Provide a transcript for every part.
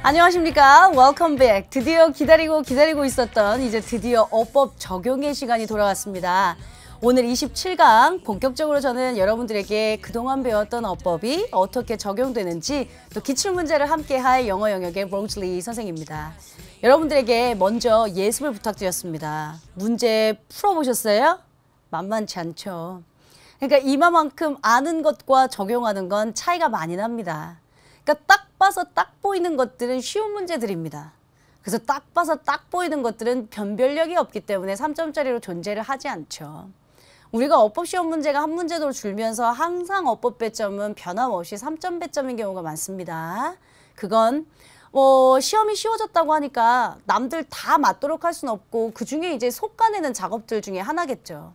안녕하십니까. Welcome back. 드디어 기다리고 있었던 이제 드디어 어법 적용의 시간이 돌아왔습니다. 오늘 27강 본격적으로 저는 여러분들에게 그동안 배웠던 어법이 어떻게 적용되는지 또 기출문제를 함께할 영어 영역의 로즈리 선생입니다. 여러분들에게 먼저 예습을 부탁드렸습니다. 문제 풀어보셨어요? 만만치 않죠. 그러니까 이만큼 아는 것과 적용하는 건 차이가 많이 납니다. 그러니까 딱 봐서 딱 보이는 것들은 쉬운 문제들입니다. 그래서 딱 봐서 딱 보이는 것들은 변별력이 없기 때문에 3점짜리로 존재를 하지 않죠. 우리가 어법 시험 문제가 한 문제도 줄면서 항상 어법 배점은 변함없이 3점 배점인 경우가 많습니다. 그건 시험이 쉬워졌다고 하니까 남들 다 맞도록 할 수는 없고 그중에 이제 속가내는 작업들 중에 하나겠죠.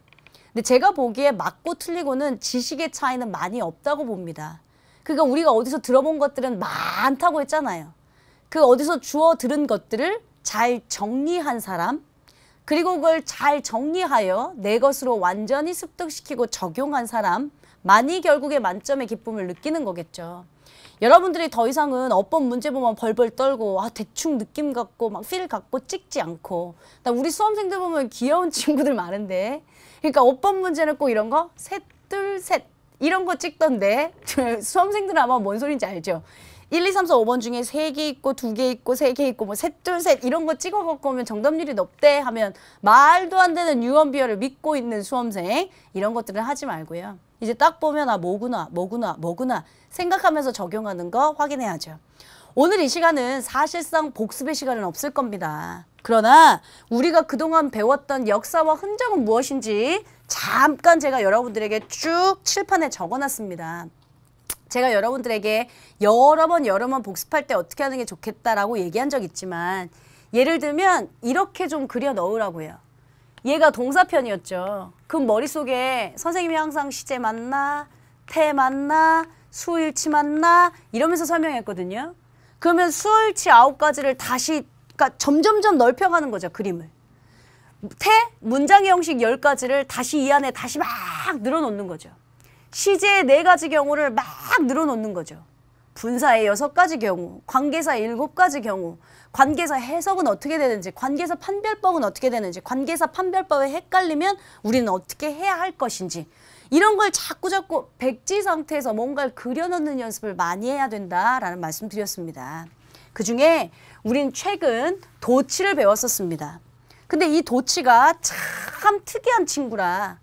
근데 제가 보기에 맞고 틀리고는 지식의 차이는 많이 없다고 봅니다. 그러니까 우리가 어디서 들어본 것들은 많다고 했잖아요. 그 어디서 주워 들은 것들을 잘 정리한 사람, 그리고 그걸 잘 정리하여 내 것으로 완전히 습득시키고 적용한 사람만이 결국에 만점의 기쁨을 느끼는 거겠죠. 여러분들이 더 이상은 어법 문제 보면 벌벌 떨고 대충 느낌 갖고 막 필 갖고 찍지 않고, 우리 수험생들 보면 귀여운 친구들 많은데, 그러니까 어법 문제는 꼭 이런 거 셋, 둘, 셋 이런 거 찍던데 수험생들은 아마 뭔 소리인지 알죠? 1, 2, 3, 4, 5번 중에 3개 있고 2개 있고 3개 있고 뭐 셋, 둘, 셋 이런 거 찍어 갖고 오면 정답률이 높대 하면 말도 안 되는 유언비어를 믿고 있는 수험생, 이런 것들은 하지 말고요. 이제 딱 보면 뭐구나 생각하면서 적용하는 거 확인해야죠. 오늘 이 시간은 사실상 복습의 시간은 없을 겁니다. 그러나 우리가 그동안 배웠던 역사와 흔적은 무엇인지 잠깐 제가 여러분들에게 쭉 칠판에 적어놨습니다. 제가 여러분들에게 여러 번 복습할 때 어떻게 하는 게 좋겠다라고 얘기한 적 있지만, 예를 들면 이렇게 좀 그려 넣으라고요. 얘가 동사편이었죠. 그 머릿속에 선생님이 항상 시제 맞나, 태 맞나, 수일치 맞나 이러면서 설명했거든요. 그러면 수일치 9가지를 다시, 그러니까 점점점 넓혀가는 거죠, 그림을. 태, 문장의 형식 10가지를 다시 이 안에 다시 막 늘어놓는 거죠. 시제의 4가지 경우를 막 늘어놓는 거죠. 분사의 6가지 경우, 관계사의 7가지 경우, 관계사 해석은 어떻게 되는지, 관계사 판별법은 어떻게 되는지, 관계사 판별법에 헷갈리면 우리는 어떻게 해야 할 것인지, 이런 걸 자꾸 백지 상태에서 뭔가를 그려넣는 연습을 많이 해야 된다라는 말씀 드렸습니다. 그중에 우린 최근 도치를 배웠었습니다. 근데 이 도치가 참 특이한 친구라,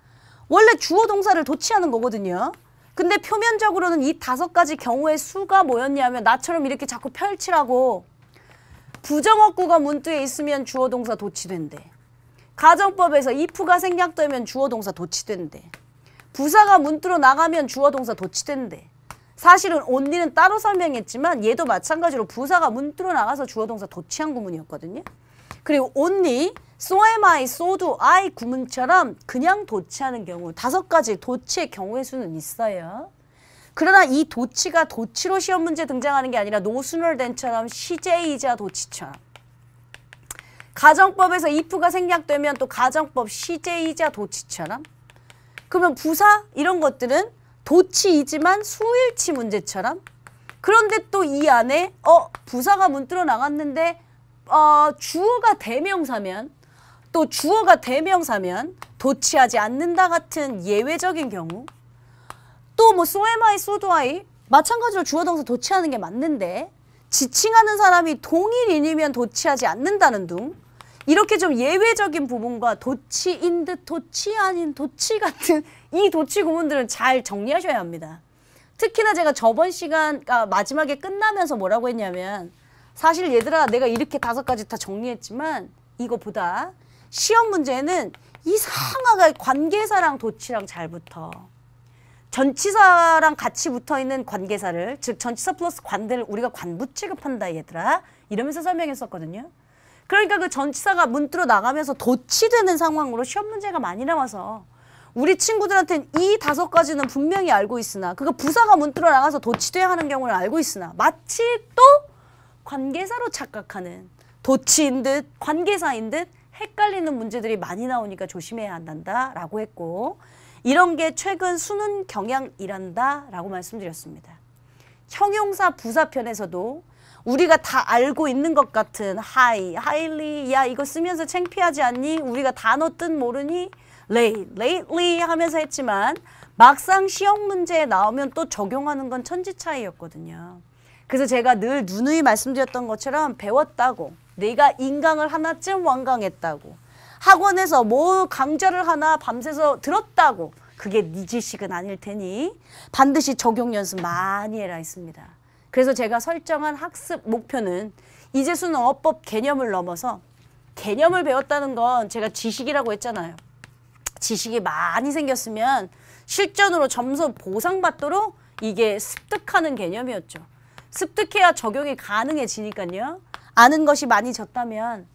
원래 주어 동사를 도치하는 거거든요. 근데 표면적으로는 이 5가지 경우의 수가 뭐였냐면 나처럼 이렇게 자꾸 펼치라고, 부정어구가 문두에 있으면 주어 동사 도치된대. 가정법에서 if가 생략되면 주어 동사 도치된대. 부사가 문두로 나가면 주어 동사 도치된대. 사실은 only는 따로 설명했지만 얘도 마찬가지로 부사가 문두로 나가서 주어 동사 도치한 구문이었거든요. 그리고 only, so am I, so do I 구문처럼 그냥 도치하는 경우 5가지 도치의 경우의 수는 있어요. 그러나 이 도치가 도치로 시험 문제 등장하는 게 아니라 no sooner than처럼 시제이자 도치처럼, 가정법에서 if가 생략되면 또 가정법 시제이자 도치처럼, 그러면 부사 이런 것들은 도치이지만 수일치 문제처럼, 그런데 또 이 안에 부사가 문두로 나갔는데 주어가 대명사면, 또 주어가 대명사면 도치하지 않는다 같은 예외적인 경우, 또 뭐 so am I, so do I 마찬가지로 주어 동사 도치하는 게 맞는데 지칭하는 사람이 동일인이면 도치하지 않는다는 등, 이렇게 좀 예외적인 부분과 도치인 듯 도치 아닌 도치 같은 이 도치 구문들은 잘 정리하셔야 합니다. 특히나 제가 저번 시간 마지막에 끝나면서 뭐라고 했냐면, 사실 얘들아 내가 이렇게 5가지 다 정리했지만 이거보다 시험 문제는 이상하게 관계사랑 도치랑 잘 붙어. 전치사랑 같이 붙어있는 관계사를, 즉 전치사 플러스 관대를 우리가 관부 취급한다 얘들아, 이러면서 설명했었거든요. 그러니까 그 전치사가 문두로 나가면서 도치되는 상황으로 시험 문제가 많이 나와서 우리 친구들한테는 이 5가지는 분명히 알고 있으나, 그거 부사가 문두로 나가서 도치돼야 하는 경우를 알고 있으나 마치 또 관계사로 착각하는, 도치인 듯 관계사인 듯 헷갈리는 문제들이 많이 나오니까 조심해야 한단다 라고 했고, 이런 게 최근 수능 경향이란다 라고 말씀드렸습니다. 형용사 부사편에서도 우리가 다 알고 있는 것 같은 highly, 야 이거 쓰면서 창피하지 않니? 우리가 단어 뜻 모르니? lately 하면서 했지만 막상 시험 문제에 나오면 또 적용하는 건 천지 차이였거든요. 그래서 제가 늘 누누이 말씀드렸던 것처럼 배웠다고, 내가 인강을 하나쯤 완강했다고, 학원에서 뭐 강좌를 하나 밤새서 들었다고, 그게 네 지식은 아닐 테니 반드시 적용 연습 많이 해라 했습니다. 그래서 제가 설정한 학습 목표는 이제수는 어법 개념을 넘어서, 개념을 배웠다는 건 제가 지식이라고 했잖아요. 지식이 많이 생겼으면 실전으로 점수 보상받도록 이게 습득하는 개념이었죠. 습득해야 적용이 가능해지니까요. 아는 것이 많아졌다면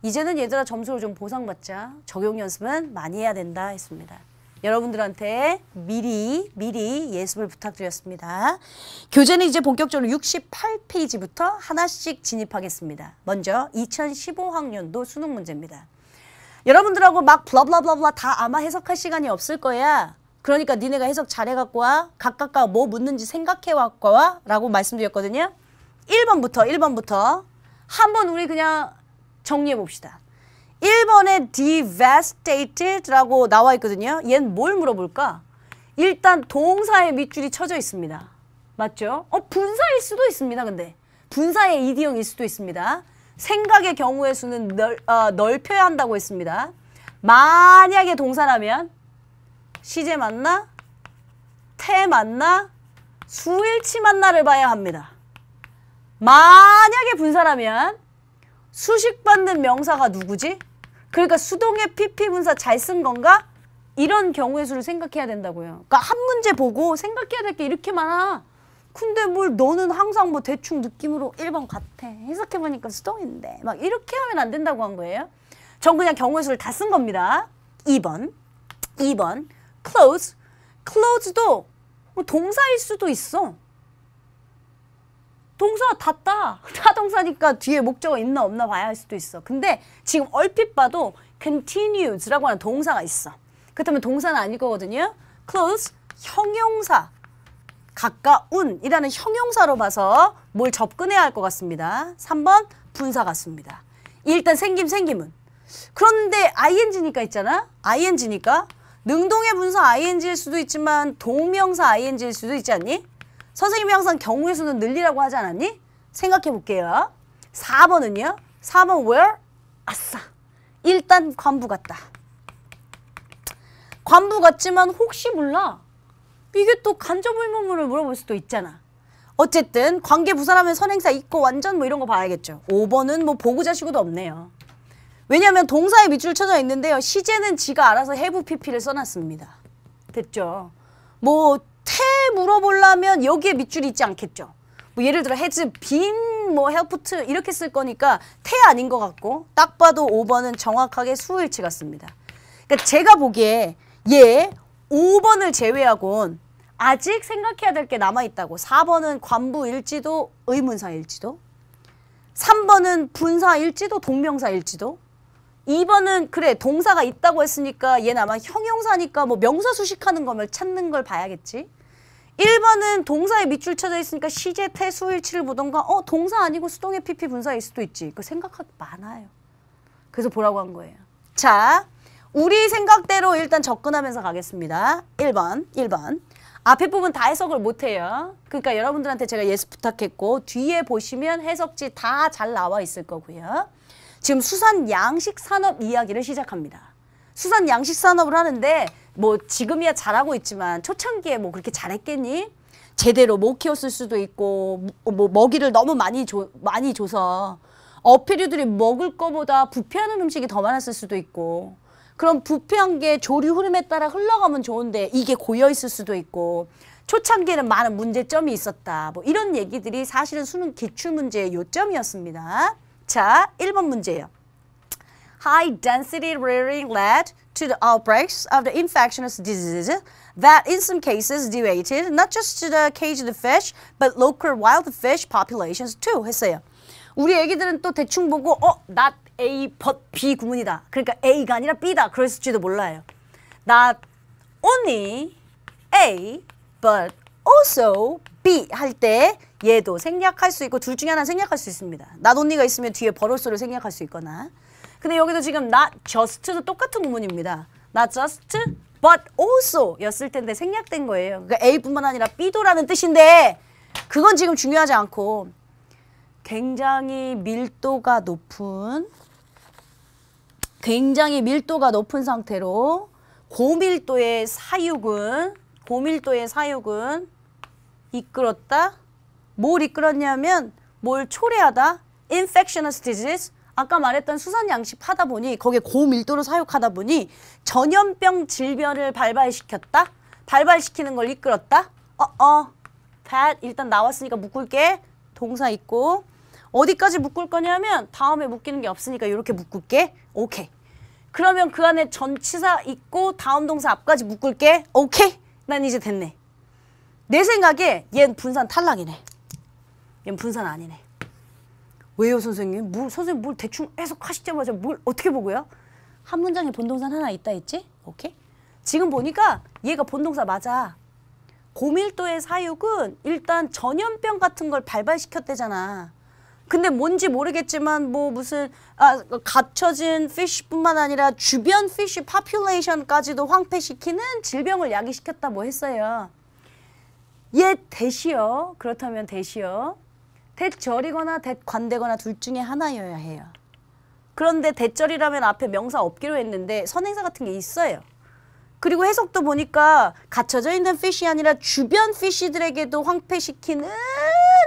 이제는 얘들아 점수를 좀 보상받자. 적용 연습은 많이 해야 된다 했습니다. 여러분들한테 미리 예습을 부탁드렸습니다. 교재는 이제 본격적으로 68페이지부터 하나씩 진입하겠습니다. 먼저 2015학년도 수능 문제입니다. 여러분들하고 막 블라블라블라 다 아마 해석할 시간이 없을 거야. 그러니까 니네가 해석 잘해갖고 와. 각각가 뭐 묻는지 생각해갖고 와. 라고 말씀드렸거든요. 1번부터 한번 우리 그냥 정리해 봅시다. 1번에 devastated라고 나와 있거든요. 얘는 뭘 물어볼까? 일단 동사의 밑줄이 쳐져 있습니다. 맞죠? 분사일 수도 있습니다. 근데 분사의 이디형일 수도 있습니다. 생각의 경우의 수는 넓혀야 한다고 했습니다. 만약에 동사라면 시제 맞나? 태 맞나? 수일치 맞나를 봐야 합니다. 만약에 분사라면 수식받는 명사가 누구지? 그러니까 수동의 PP 분사 잘 쓴 건가? 이런 경우의 수를 생각해야 된다고요. 그러니까 한 문제 보고 생각해야 될 게 이렇게 많아. 근데 뭘 너는 항상 뭐 대충 느낌으로 1번 같아. 해석해보니까 수동인데. 막 이렇게 하면 안 된다고 한 거예요. 전 그냥 경우의 수를 다 쓴 겁니다. 2번. close. close도 뭐 동사일 수도 있어. 동사 닫다. 타동사니까 뒤에 목적어 있나 없나 봐야 할 수도 있어. 근데 지금 얼핏 봐도 continues라고 하는 동사가 있어. 그렇다면 동사는 아닐 거거든요. close, 형용사. 가까운이라는 형용사로 봐서 뭘 접근해야 할 것 같습니다. 3번 분사 같습니다. 일단 생김은. 그런데 ing니까 있잖아. ing니까 능동의 분사 ing일 수도 있지만 동명사 ing일 수도 있지 않니? 선생님이 항상 경우의 수는 늘리라고 하지 않았니? 생각해 볼게요. 4번은요. 4번 where? 아싸. 일단 관부 같다. 관부 같지만 혹시 몰라. 이게 또 간접 의문문을 물어볼 수도 있잖아. 어쨌든 관계 부사라면 선행사 있고 완전 뭐 이런 거 봐야겠죠. 5번은 뭐 보구자시고도 없네요. 왜냐하면 동사에 밑줄 쳐져 있는데요. 시제는 지가 알아서 have pp를 써놨습니다. 됐죠? 뭐 태 물어보려면 여기에 밑줄이 있지 않겠죠. 뭐 예를 들어 has been 뭐 helped 이렇게 쓸 거니까 태 아닌 것 같고 딱 봐도 5번은 정확하게 수일치 같습니다. 그러니까 제가 보기에 얘 5번을 제외하고는 아직 생각해야 될 게 남아있다고. 4번은 관부일지도 의문사일지도, 3번은 분사일지도 동명사일지도, 2번은 그래 동사가 있다고 했으니까 얘는 아마 형용사니까 뭐 명사 수식하는 거면 찾는 걸 봐야겠지. 1번은 동사에 밑줄 쳐져 있으니까 시제, 태, 수일치를 보던가 동사 아니고 수동의 PP 분사일 수도 있지. 그 생각할 게 많아요. 그래서 보라고 한 거예요. 자, 우리 생각대로 일단 접근하면서 가겠습니다. 1번. 앞에 부분 다 해석을 못해요. 그러니까 여러분들한테 제가 예습 부탁했고 뒤에 보시면 해석지 다 잘 나와 있을 거고요. 지금 수산 양식 산업 이야기를 시작합니다. 수산 양식 산업을 하는데 뭐 지금이야 잘하고 있지만 초창기에 뭐 그렇게 잘했겠니? 제대로 못 키웠을 수도 있고 뭐 먹이를 너무 많이 줘서 어패류들이 먹을 거보다 부패하는 음식이 더 많았을 수도 있고 그럼 부패한 게 조류 흐름에 따라 흘러가면 좋은데 이게 고여있을 수도 있고 초창기에는 많은 문제점이 있었다. 뭐 이런 얘기들이 사실은 수능 기출문제의 요점이었습니다. 자, 1번 문제예요. High density rearing led to the outbreaks of the infectious diseases that in some cases deviated not just to the caged fish but local wild fish populations too 했어요. 우리 애기들은 또 대충 보고 not A but B 구문이다. 그러니까 A가 아니라 B다. 그랬을지도 몰라요. Not only A but also be 할 때 얘도 생략할 수 있고 둘 중에 하나는 생략할 수 있습니다. not only가 있으면 뒤에 버럴소를 생략할 수 있거나. 근데 여기도 지금 not just도 똑같은 구문입니다. not just but also 였을 텐데 생략된 거예요. 그러니까 A뿐만 아니라 B도라는 뜻인데 그건 지금 중요하지 않고 굉장히 밀도가 높은 상태로 고밀도의 사육은 이끌었다. 뭘 이끌었냐면 뭘 초래하다. infectious disease. 아까 말했던 수산양식 하다 보니 거기에 고밀도로 사육하다 보니 전염병 질병을 발발시켰다. 발발시키는 걸 이끌었다. that 일단 나왔으니까 묶을게. 동사 있고 어디까지 묶을 거냐면 다음에 묶이는 게 없으니까 이렇게 묶을게. 오케이. 그러면 그 안에 전치사 있고 다음 동사 앞까지 묶을게. 오케이. 난 이제 됐네. 내 생각에 얜 분산 탈락이네. 얜 분산 아니네. 왜요 선생님? 선생님 뭘 대충 해석하시자마자 뭘 어떻게 보고요? 한 문장에 본동사 하나 있다 했지? 오케이? 지금 보니까 얘가 본동사 맞아. 고밀도의 사육은 일단 전염병 같은 걸 발발시켰대잖아. 근데 뭔지 모르겠지만 뭐 무슨 갇혀진 피쉬뿐만 아니라 주변 피쉬 파퓰레이션까지도 황폐시키는 질병을 야기시켰다 뭐 했어요. 얘 대시요. 그렇다면 대시요. 대절이거나 대관되거나 둘 중에 하나여야 해요. 그런데 대절이라면 앞에 명사 없기로 했는데 선행사 같은 게 있어요. 그리고 해석도 보니까 갇혀져 있는 피쉬이 아니라 주변 피쉬들에게도 황폐시키는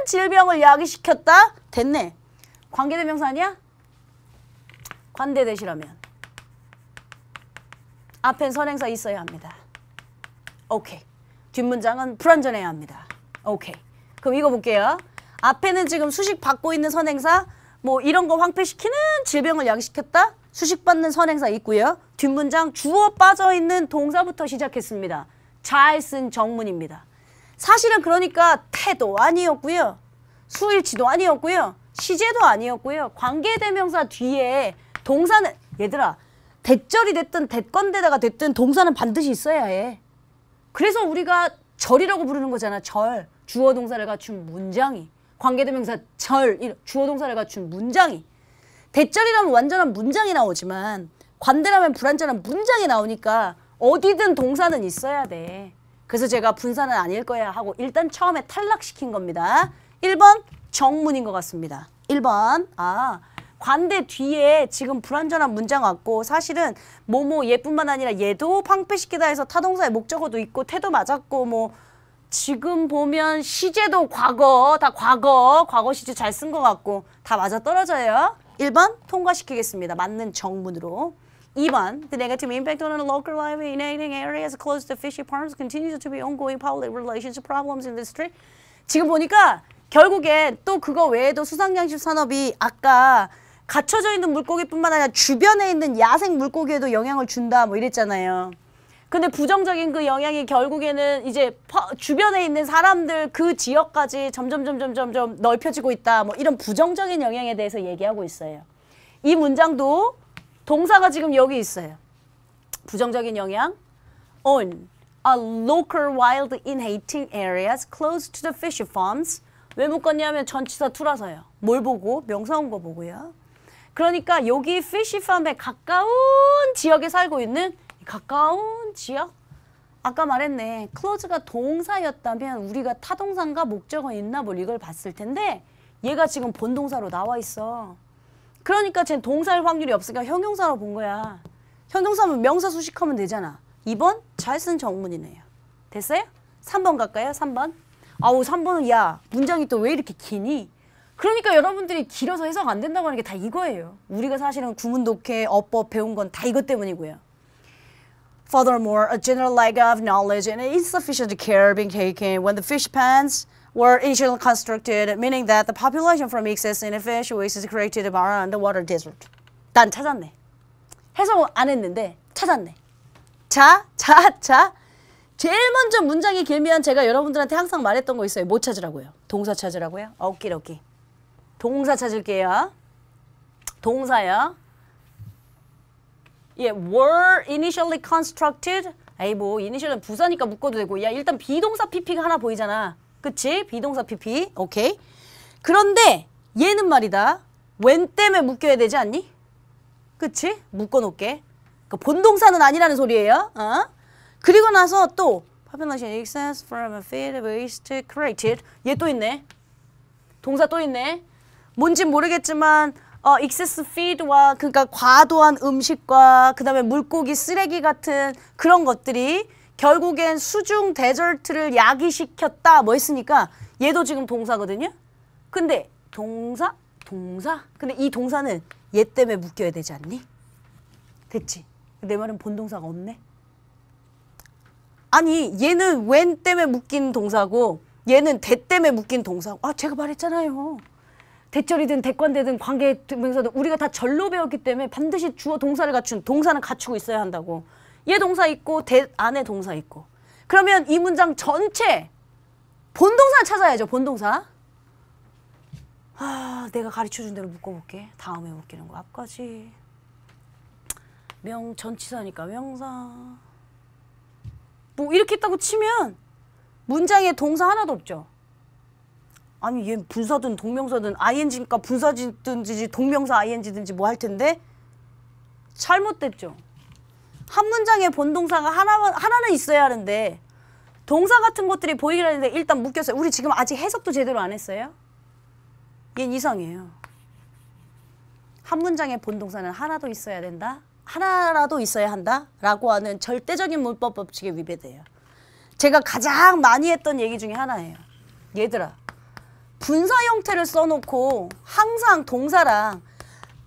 질병을 야기시켰다? 됐네. 관계대명사 아니야? 관대대시라면 앞엔 선행사 있어야 합니다. 오케이. 뒷문장은 불완전해야 합니다. 오케이. 그럼 이거 볼게요. 앞에는 지금 수식 받고 있는 선행사 뭐 이런 거 황폐시키는 질병을 야기시켰다. 수식받는 선행사 있고요. 뒷문장 주어 빠져있는 동사부터 시작했습니다. 잘 쓴 정문입니다. 사실은 그러니까 태도 아니었고요. 수일치도 아니었고요. 시제도 아니었고요. 관계대명사 뒤에 동사는 얘들아 대절이 됐든 대건대다가 됐든 동사는 반드시 있어야 해. 그래서 우리가 절이라고 부르는 거잖아. 절. 주어 동사를 갖춘 문장이. 관계대명사 절. 주어 동사를 갖춘 문장이. 대절이라면 완전한 문장이 나오지만 관대라면 불완전한 문장이 나오니까 어디든 동사는 있어야 돼. 그래서 제가 분사는 아닐 거야 하고 일단 처음에 탈락시킨 겁니다. 1번 정문인 것 같습니다. 1번 관대 뒤에 지금 불완전한 문장 왔고 사실은 뭐뭐 얘뿐만 아니라 얘도 황폐시키다 해서 타동사의 목적어도 있고 태도 맞았고 뭐 지금 보면 시제도 과거 다 과거 시제 잘 쓴 것 같고 다 맞아떨어져요. 1번 통과시키겠습니다. 맞는 정문으로. 2번 The negative impact on the local life in inhabiting areas close to fishy farms continues to be ongoing public relations problems in the street. 지금 보니까 결국엔 또 그거 외에도 수상양식 산업이 아까 갇혀져 있는 물고기뿐만 아니라 주변에 있는 야생 물고기에도 영향을 준다 뭐 이랬잖아요. 근데 부정적인 그 영향이 결국에는 이제 주변에 있는 사람들 그 지역까지 점점 넓혀지고 있다. 뭐 이런 부정적인 영향에 대해서 얘기하고 있어요. 이 문장도 동사가 지금 여기 있어요. 부정적인 영향 on a local wild inhabiting areas close to the fish farms. 왜 묶었냐면 전치사 투라서요. 뭘 보고? 명사 온 거 보고요. 그러니까 여기 fish farm에 가까운 지역에 살고 있는 가까운 지역? 아까 말했네. close가 동사였다면 우리가 타동사인가 목적어 있나 뭘 이걸 봤을 텐데 얘가 지금 본동사로 나와 있어. 그러니까 쟨 동사일 확률이 없으니까 형용사로 본 거야. 형용사면 명사 수식하면 되잖아. 2번 잘 쓴 정문이네요. 됐어요? 3번 갈까요? 3번. 아우 3번은 야 문장이 또 왜 이렇게 기니? 그러니까 여러분들이 길어서 해석 안 된다고 하는 게 다 이거예요. 우리가 사실은 구문 독해, 어법 배운 건 다 이것 때문이고요. Furthermore, a general lack of knowledge and insufficient care being taken when the fish pens were initially constructed, meaning that the population from excess in fish waste created by underwater desert. 난 찾았네. 해석 안 했는데 찾았네. 자. 제일 먼저 문장이 길면 제가 여러분들한테 항상 말했던 거 있어요. 뭐 찾으라고요? 동사 찾으라고요? 오키도키. 동사 찾을게요. 동사요. 예, were initially constructed. 에이 뭐 initial은 부사니까 묶어도 되고 야 일단 비동사 PP가 하나 보이잖아. 그치? 비동사 PP. 오케이. 그런데 얘는 말이다. when 때문에 묶여야 되지 않니? 그치? 묶어놓게. 그 본동사는 아니라는 소리예요. 그리고 나서 또 population excess from a feed waste created. 얘 또 있네. 동사 또 있네. 뭔진 모르겠지만 excess feed와 그러니까 과도한 음식과 그 다음에 물고기 쓰레기 같은 그런 것들이 결국엔 수중 데저트를 야기시켰다. 뭐 했으니까 얘도 지금 동사거든요. 근데 동사? 근데 이 동사는 얘 때문에 묶여야 되지 않니? 됐지? 내 말은 본동사가 없네. 아니 얘는 when 때문에 묶인 동사고 얘는 대 때문에 묶인 동사고. 아 제가 말했잖아요. 대절이든 대관되든 관계명사든 우리가 다 절로 배웠기 때문에 반드시 주어 동사를 갖춘 동사는 갖추고 있어야 한다고. 얘 동사 있고 대 안에 동사 있고. 그러면 이 문장 전체 본동사를 찾아야죠. 본동사. 아 내가 가르쳐준 대로 묶어볼게. 다음에 묶이는 거 앞까지. 전치사니까 명사. 뭐 이렇게 있다고 치면 문장에 동사 하나도 없죠. 아니 얘 분사든 동명사든 ing니까 분사든지 동명사 ing든지 뭐 할 텐데 잘못됐죠. 한 문장에 본동사가 하나는 있어야 하는데 동사 같은 것들이 보이긴 하는데 일단 묶였어요. 우리 지금 아직 해석도 제대로 안 했어요. 얘는 이상해요. 한 문장에 본동사는 하나도 있어야 된다. 하나라도 있어야 한다 라고 하는 절대적인 문법 법칙에 위배돼요. 제가 가장 많이 했던 얘기 중에 하나예요. 얘들아 분사 형태를 써놓고 항상 동사랑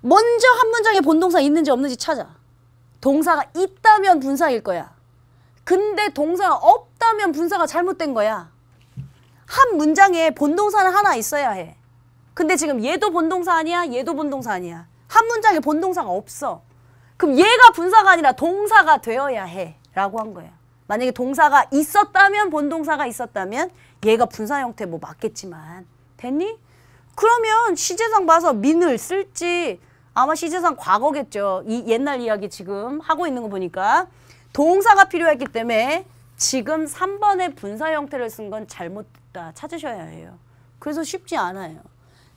먼저 한 문장에 본동사 있는지 없는지 찾아. 동사가 있다면 분사일 거야. 근데 동사가 없다면 분사가 잘못된 거야. 한 문장에 본동사는 하나 있어야 해. 근데 지금 얘도 본동사 아니야? 얘도 본동사 아니야. 한 문장에 본동사가 없어. 그럼 얘가 분사가 아니라 동사가 되어야 해 라고 한 거예요. 만약에 동사가 있었다면 본동사가 있었다면 얘가 분사 형태 뭐 맞겠지만 됐니? 그러면 시제상 봐서 민을 쓸지 아마 시제상 과거겠죠. 이 옛날 이야기 지금 하고 있는 거 보니까 동사가 필요했기 때문에 지금 3번의 분사 형태를 쓴 건 잘못됐다 찾으셔야 해요. 그래서 쉽지 않아요.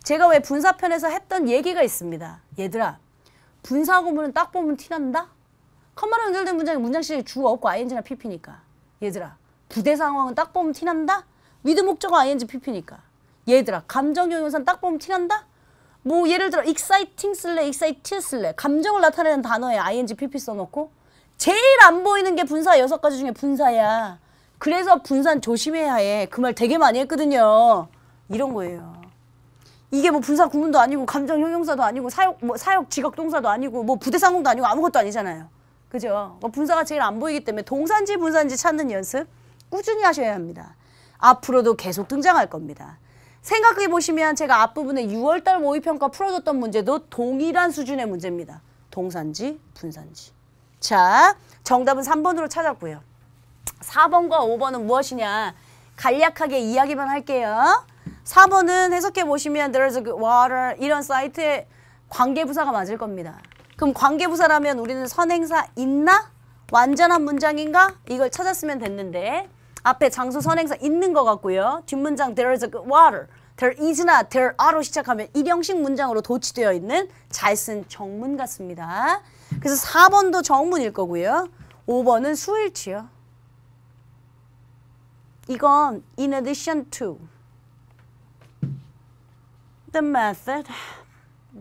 제가 왜 분사편에서 했던 얘기가 있습니다. 얘들아 분사 구문은 딱 보면 티난다? 컴마로 연결된 문장이 문장 시작에 주어 없고 ing나 pp니까. 얘들아 부대 상황은 딱 보면 티난다? 위드 목적어 ing pp니까. 얘들아 감정형용사는 딱 보면 티난다? 뭐 예를 들어 exciting 쓸래 excited 쓸래 감정을 나타내는 단어에 ing pp 써놓고 제일 안 보이는 게 분사 6가지 중에 분사야. 그래서 분사는 조심해야 해. 그 말 되게 많이 했거든요. 이런 거예요. 이게 뭐 분사 구문도 아니고 감정 형용사도 아니고 사역 지각 동사도 아니고 뭐 부대상공도 아니고 아무것도 아니잖아요. 그죠? 분사가 제일 안 보이기 때문에 동사인지 분사인지 찾는 연습 꾸준히 하셔야 합니다. 앞으로도 계속 등장할 겁니다. 생각해 보시면 제가 앞부분에 6월달 모의평가 풀어줬던 문제도 동일한 수준의 문제입니다. 동사인지 분사인지. 자, 정답은 3번으로 찾았고요. 4번과 5번은 무엇이냐? 간략하게 이야기만 할게요. 4번은 해석해 보시면 there's a good water 이런 사이트에 관계부사가 맞을 겁니다. 그럼 관계부사라면 우리는 선행사 있나? 완전한 문장인가? 이걸 찾았으면 됐는데 앞에 장소 선행사 있는 것 같고요. 뒷문장 there's a good water, there is나 there are로 시작하면 일형식 문장으로 도치되어 있는 잘 쓴 정문 같습니다. 그래서 4번도 정문일 거고요. 5번은 수일치요. 이건 in addition to the method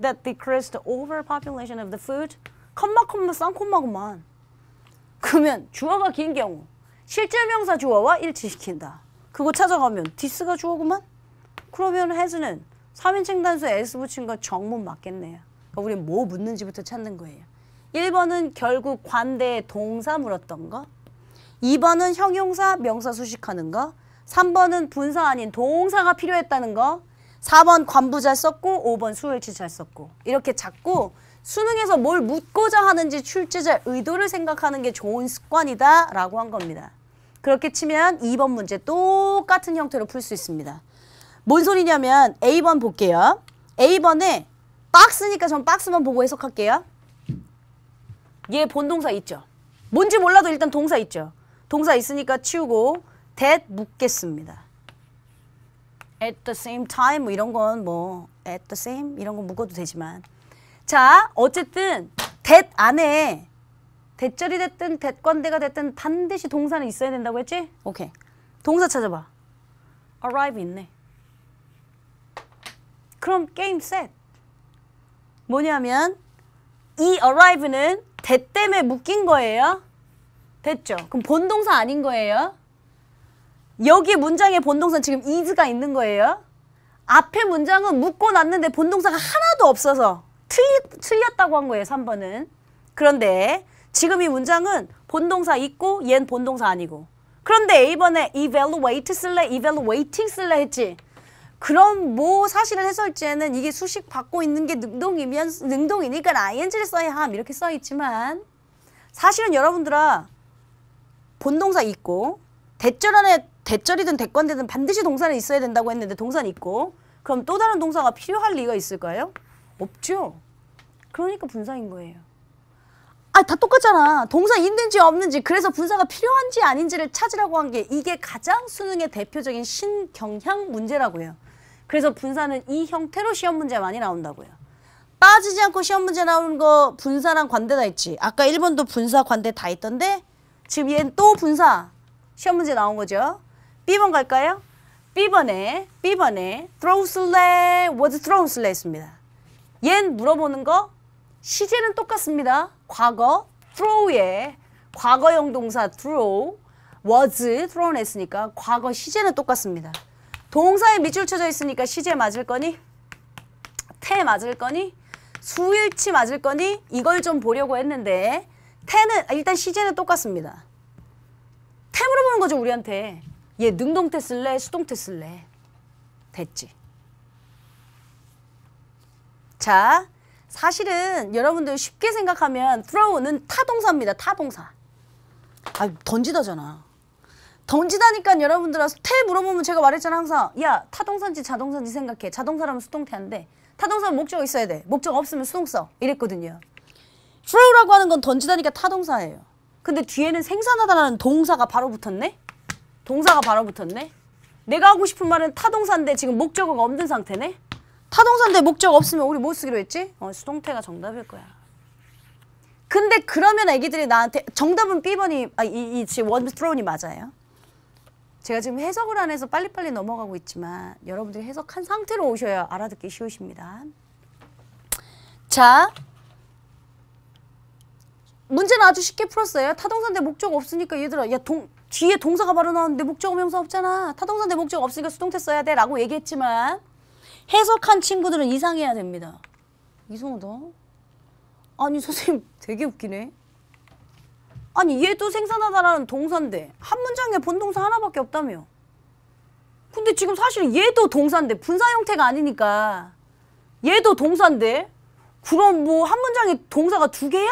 that decreased the overpopulation of the food. 콤마 쌍콤마구만. 그러면 주어가 긴 경우 실질명사 주어와 일치시킨다. 그거 찾아가면 this가 주어구만. 그러면 has는 3인칭 단수에 s 붙인 거 정문 맞겠네요. 그러니까 우리 뭐 묻는지부터 찾는 거예요. 1번은 결국 관대에 동사 물었던 거. 2번은 형용사 명사 수식하는 거. 3번은 분사 아닌 동사가 필요했다는 거. 4번 관부 잘 썼고 5번 수일치 잘 썼고. 이렇게 자꾸 수능에서 뭘 묻고자 하는지 출제자의 의도를 생각하는 게 좋은 습관이다 라고 한 겁니다. 그렇게 치면 2번 문제 똑같은 형태로 풀 수 있습니다. 뭔 소리냐면 A번 볼게요. A번에 박스니까 전 박스만 보고 해석할게요. 얘 본동사 있죠. 뭔지 몰라도 일단 동사 있죠. 동사 있으니까 치우고 that 묻겠습니다. at the same time 뭐 이런 건 뭐 at the same 이런 건 묶어도 되지만 자 어쨌든 that 안에 대절이 됐든 대관대가 됐든 반드시 동사는 있어야 된다고 했지? 오케이. 동사 찾아봐. arrive 있네. 그럼 게임 셋. 뭐냐면 이 arrive는 that 때문에 묶인 거예요. 됐죠? 그럼 본동사 아닌 거예요. 여기 문장에 본동사는 지금 is가 있는 거예요. 앞에 문장은 묶고 놨는데 본동사가 하나도 없어서 틀렸다고 한 거예요. 3번은. 그런데 지금 이 문장은 본동사 있고 얘는 본동사 아니고. 그런데 A번에 evaluate 쓸래? evaluating 쓸래 했지? 그럼 뭐 사실은 해설지에는 이게 수식 받고 있는 게 능동이면 능동이니까 ing를 써야 함 이렇게 써 있지만 사실은 여러분들아 본동사 있고 대절 안에 대절이든 대관되든 반드시 동사는 있어야 된다고 했는데 동사는 있고 그럼 또 다른 동사가 필요할 리가 있을까요? 없죠. 그러니까 분사인 거예요. 아, 다 똑같잖아. 동사 있는지 없는지 그래서 분사가 필요한지 아닌지를 찾으라고 한 게 이게 가장 수능의 대표적인 신경향 문제라고요. 그래서 분사는 이 형태로 시험 문제 많이 나온다고요. 빠지지 않고 시험 문제 나오는 거 분사랑 관대 다 있지. 아까 1번도 분사 관대 다 있던데 지금 얘는 또 분사 시험 문제 나온 거죠. B번 갈까요? B번에 throw 쓸래? was thrown 쓸래 했습니다. 얘는 물어보는 거 시제는 똑같습니다. 과거 throw에 과거형 동사 throw was thrown 했으니까 과거 시제는 똑같습니다. 동사에 밑줄 쳐져 있으니까 시제 맞을 거니? 태 맞을 거니? 수일치 맞을 거니? 이걸 좀 보려고 했는데 태는 일단 시제는 똑같습니다. 태 물어보는 거죠 우리한테. 얘 능동태 쓸래? 수동태 쓸래? 됐지. 자, 사실은 여러분들 쉽게 생각하면 throw는 타동사입니다. 타동사. 아, 던지다잖아. 던지다니까 여러분들 태 물어보면 제가 말했잖아 항상. 야, 타동사인지 자동사인지 생각해. 자동사라면 수동태인데 타동사는 목적 있어야 돼. 목적 없으면 수동 써. 이랬거든요. throw라고 하는 건 던지다니까 타동사예요. 근데 뒤에는 생산하다라는 동사가 바로 붙었네? 동사가 바로 붙었네? 내가 하고 싶은 말은 타동사인데 지금 목적어가 없는 상태네? 타동사인데 목적 없으면 우리 뭐 쓰기로 했지? 수동태가 정답일 거야. 근데 그러면 애기들이 나한테 정답은 B번이 지금 was thrown이 맞아요. 제가 지금 해석을 안 해서 빨리빨리 넘어가고 있지만 여러분들이 해석한 상태로 오셔야 알아듣기 쉬우십니다. 자, 문제는 아주 쉽게 풀었어요. 타동사인데 목적 없으니까 얘들아 야 뒤에 동사가 바로 나왔는데 목적 명사 없잖아. 타동사인데 목적 없으니까 수동태 써야 돼 라고 얘기했지만 해석한 친구들은 이상해야 됩니다. 이상하다. 아니 선생님 되게 웃기네. 아니 얘도 생산하다라는 동사인데 한 문장에 본동사 하나밖에 없다며. 근데 지금 사실 얘도 동사인데 분사 형태가 아니니까 얘도 동사인데 그럼 뭐 한 문장에 동사가 2개야?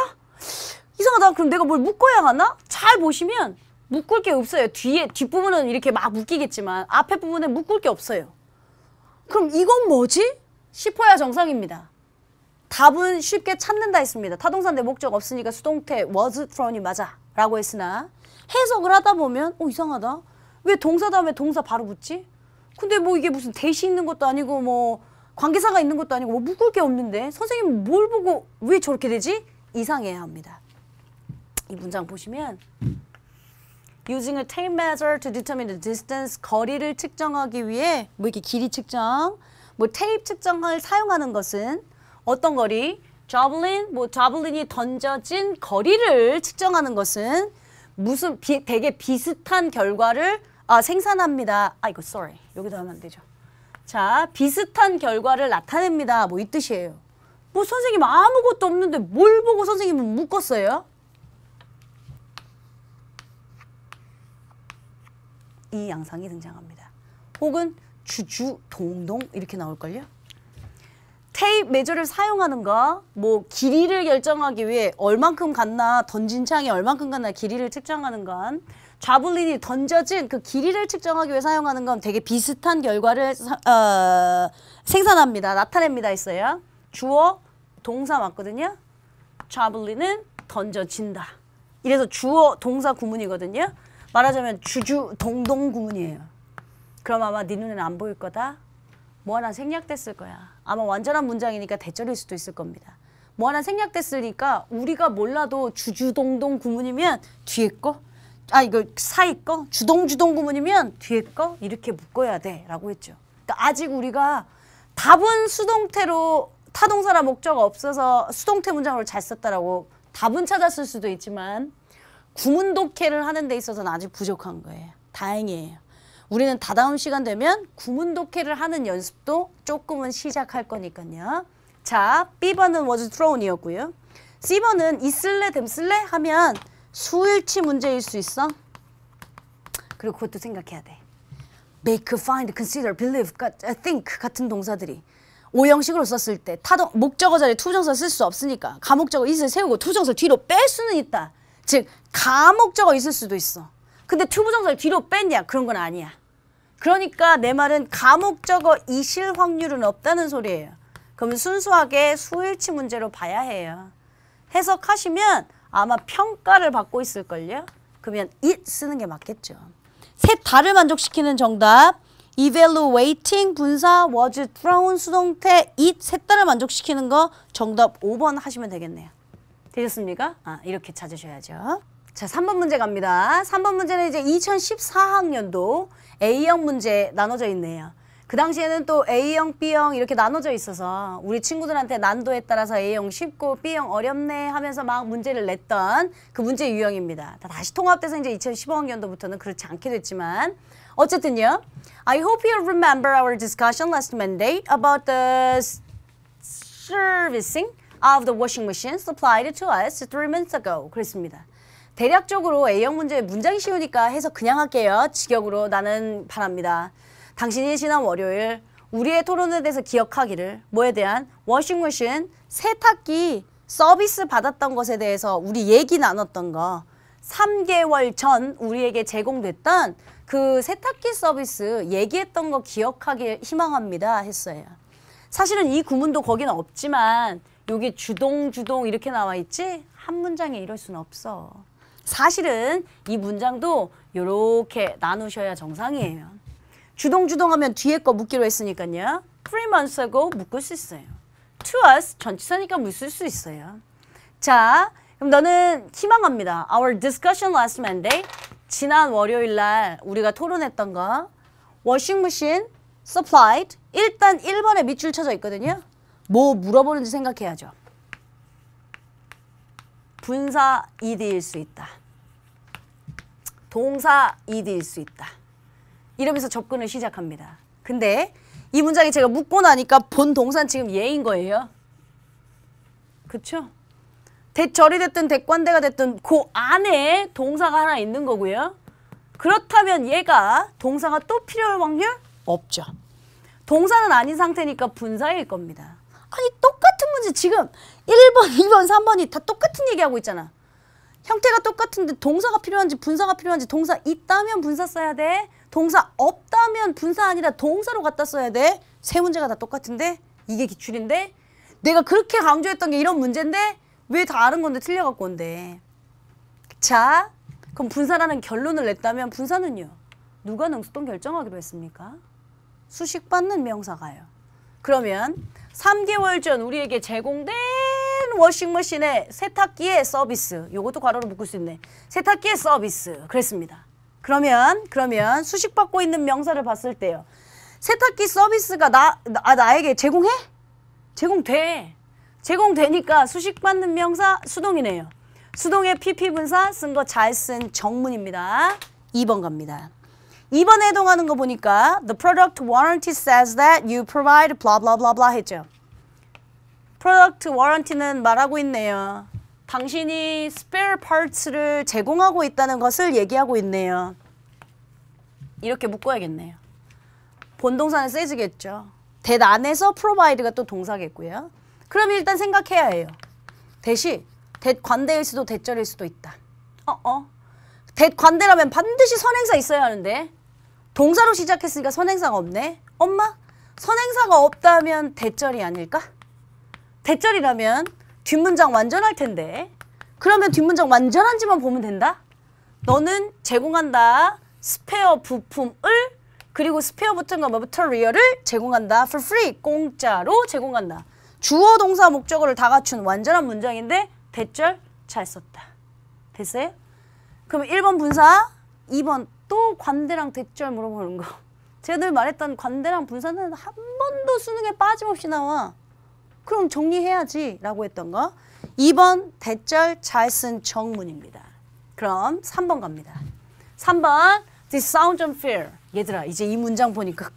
이상하다. 그럼 내가 뭘 묶어야 하나? 잘 보시면 묶을 게 없어요. 뒷부분은 이렇게 막 묶이겠지만 앞에 부분에 묶을 게 없어요. 그럼 이건 뭐지? 싶어야 정상입니다. 답은 쉽게 찾는다 했습니다. 타동사인데 목적 없으니까 수동태 was thrown이 맞아 라고 했으나 해석을 하다 보면 이상하다. 왜 동사 다음에 동사 바로 붙지? 근데 뭐 이게 무슨 대시 있는 것도 아니고 뭐 관계사가 있는 것도 아니고 뭐 묶을 게 없는데 선생님 뭘 보고 왜 저렇게 되지? 이상해야 합니다. 이 문장 보시면 Using a tape measure to determine the distance, 거리를 측정하기 위해 뭐 이렇게 길이 측정, 뭐 테이프 측정을 사용하는 것은 어떤 거리? 자블린이 던져진 거리를 측정하는 것은 무슨 되게 비슷한 결과를 생산합니다. 이거 sorry. 여기다 하면 안 되죠. 자, 비슷한 결과를 나타냅니다. 뭐 이 뜻이에요. 뭐 선생님 아무것도 없는데 뭘 보고 선생님은 묶었어요? 이 양상이 등장합니다. 혹은 주주, 동동 이렇게 나올걸요? 테이프 메저를 사용하는 거, 뭐 길이를 결정하기 위해 얼만큼 갔나, 던진 창이 얼만큼 갔나 길이를 측정하는 건 자블린이 던져진 그 길이를 측정하기 위해 사용하는 건 되게 비슷한 결과를 생산합니다. 나타냅니다 했어요. 주어, 동사 맞거든요. 자블린은 던져진다. 이래서 주어, 동사 구문이거든요. 말하자면 주주, 동동 구문이에요. 그럼 아마 네 눈에는 안 보일 거다. 뭐 하나 생략됐을 거야. 아마 완전한 문장이니까 대절일 수도 있을 겁니다. 뭐 하나 생략됐으니까 우리가 몰라도 주주동동 구문이면 뒤에 거, 이거 사이 거, 주동주동 구문이면 뒤에 거 이렇게 묶어야 돼 라고 했죠. 그러니까 아직 우리가 답은 수동태로 타동사나 목적 없어서 수동태 문장으로 잘 썼다라고 답은 찾았을 수도 있지만 구문 독해를 하는 데 있어서는 아직 부족한 거예요. 다행이에요. 우리는 다다음 시간 되면 구문 독해를 하는 연습도 조금은 시작할 거니까요. 자, B번은 was thrown이었고요. C번은 있을래 됨쓸래 하면 수일치 문제일 수 있어. 그리고 그것도 생각해야 돼. make, find, consider, believe, think 같은 동사들이 오형식으로 썼을 때 목적어 자리에 투부정사 쓸 수 없으니까 가목적어 있을 세우고 투부정사 뒤로 뺄 수는 있다. 즉 가목적어 있을 수도 있어. 근데 투부정사를 뒤로 뺐냐? 그런 건 아니야. 그러니까 내 말은 가목적어 이실 확률은 없다는 소리예요. 그러면 순수하게 수일치 문제로 봐야 해요. 해석하시면 아마 평가를 받고 있을걸요? 그러면 it 쓰는 게 맞겠죠. 셋 다를 만족시키는 정답. evaluating 분사 was thrown 수동태 it 셋 다를 만족시키는 거 정답 5번 하시면 되겠네요. 되셨습니까? 이렇게 찾으셔야죠. 자, 3번 문제 갑니다. 3번 문제는 이제 2014학년도 A형 문제 나눠져 있네요. 그 당시에는 또 A형, B형 이렇게 나눠져 있어서 우리 친구들한테 난도에 따라서 A형 쉽고 B형 어렵네 하면서 막 문제를 냈던 그 문제 유형입니다. 다시 통합돼서 이제 2015학년도부터는 그렇지 않게 됐지만 어쨌든요. I hope you remember our discussion last Monday about the servicing of the washing machine supplied to us 3 months ago. 그랬습니다. 대략적으로 A형 문제 문장이 쉬우니까 해서 그냥 할게요. 직역으로 나는 바랍니다. 당신이 지난 월요일 우리의 토론에 대해서 기억하기를 뭐에 대한 워싱머신 세탁기 서비스 받았던 것에 대해서 우리 얘기 나눴던 거 3개월 전 우리에게 제공됐던 그 세탁기 서비스 얘기했던 거 기억하길 희망합니다 했어요. 사실은 이 구문도 거기는 없지만 여기 주동 이렇게 나와 있지 한 문장에 이럴 수는 없어. 사실은 이 문장도 이렇게 나누셔야 정상이에요. 주동 하면 뒤에 거 묻기로 했으니까요. 3 months ago 묶을 수 있어요. To us 전치사니까 묶을 수 있어요. 자, 그럼 너는 희망합니다. Our discussion last Monday 지난 월요일 날 우리가 토론했던 거 washing machine supplied 일단 1번에 밑줄 쳐져 있거든요. 뭐 물어보는지 생각해야죠. 분사 ed일 수 있다. 동사 ed일 수 있다. 이러면서 접근을 시작합니다. 근데 이 문장이 제가 묻고 나니까 본 동사는 지금 얘인 거예요. 그쵸? 대절이 됐든 대관대가 됐든 그 안에 동사가 하나 있는 거고요. 그렇다면 얘가 동사가 또 필요할 확률? 없죠. 동사는 아닌 상태니까 분사일 겁니다. 아니 똑같은 문제 지금 1번, 2번, 3번이 다 똑같은 얘기하고 있잖아. 형태가 똑같은데 동사가 필요한지 분사가 필요한지 동사 있다면 분사 써야 돼. 동사 없다면 분사 아니라 동사로 갖다 써야 돼. 세 문제가 다 똑같은데 이게 기출인데 내가 그렇게 강조했던 게 이런 문제인데 왜 다른 건데 틀려갖고 온대. 자, 그럼 분사라는 결론을 냈다면 분사는요. 누가 능수동 결정하기로 했습니까? 수식받는 명사가요. 그러면 3개월 전 우리에게 제공된 워싱머신의 세탁기의 서비스. 요것도 괄호로 묶을 수 있네. 세탁기의 서비스. 그랬습니다. 그러면 수식받고 있는 명사를 봤을 때요. 세탁기 서비스가 나에게 제공해? 제공돼. 제공되니까 수식받는 명사 수동이네요. 수동의 PP 분사 쓴 거 잘 쓴 정문입니다. 2번 갑니다. 2번에 해당하는 거 보니까 The product warranty says that you provide blah blah blah blah 했죠. Product warranty는 말하고 있네요. 당신이 spare parts를 제공하고 있다는 것을 얘기하고 있네요. 이렇게 묶어야겠네요. 본동사는 say겠죠. that 안에서 provide가 또 동사겠고요. 그럼 일단 생각해야 해요. that 관대일 수도 대절일 수도 있다. that 관대라면 반드시 선행사 있어야 하는데 동사로 시작했으니까 선행사가 없네. 엄마? 선행사가 없다면 대절이 아닐까? 대절이라면 뒷문장 완전할 텐데 그러면 뒷문장 완전한지만 보면 된다? 너는 제공한다. 스페어 부품을 그리고 스페어부터인가 뭐부터 리어를 제공한다. for free, 공짜로 제공한다. 주어, 동사, 목적어를 다 갖춘 완전한 문장인데 대절 잘 썼다. 됐어요? 그럼 1번 분사, 2번 또 관대랑 대절 물어보는 거. 제가 늘 말했던 관대랑 분사는 한 번도 수능에 빠짐없이 나와. 그럼 정리해야지 라고 했던 거. 2번 대절 잘 쓴 정문입니다. 그럼 3번 갑니다. 3번 This sounds unfair. 얘들아 이제 이 문장 보니까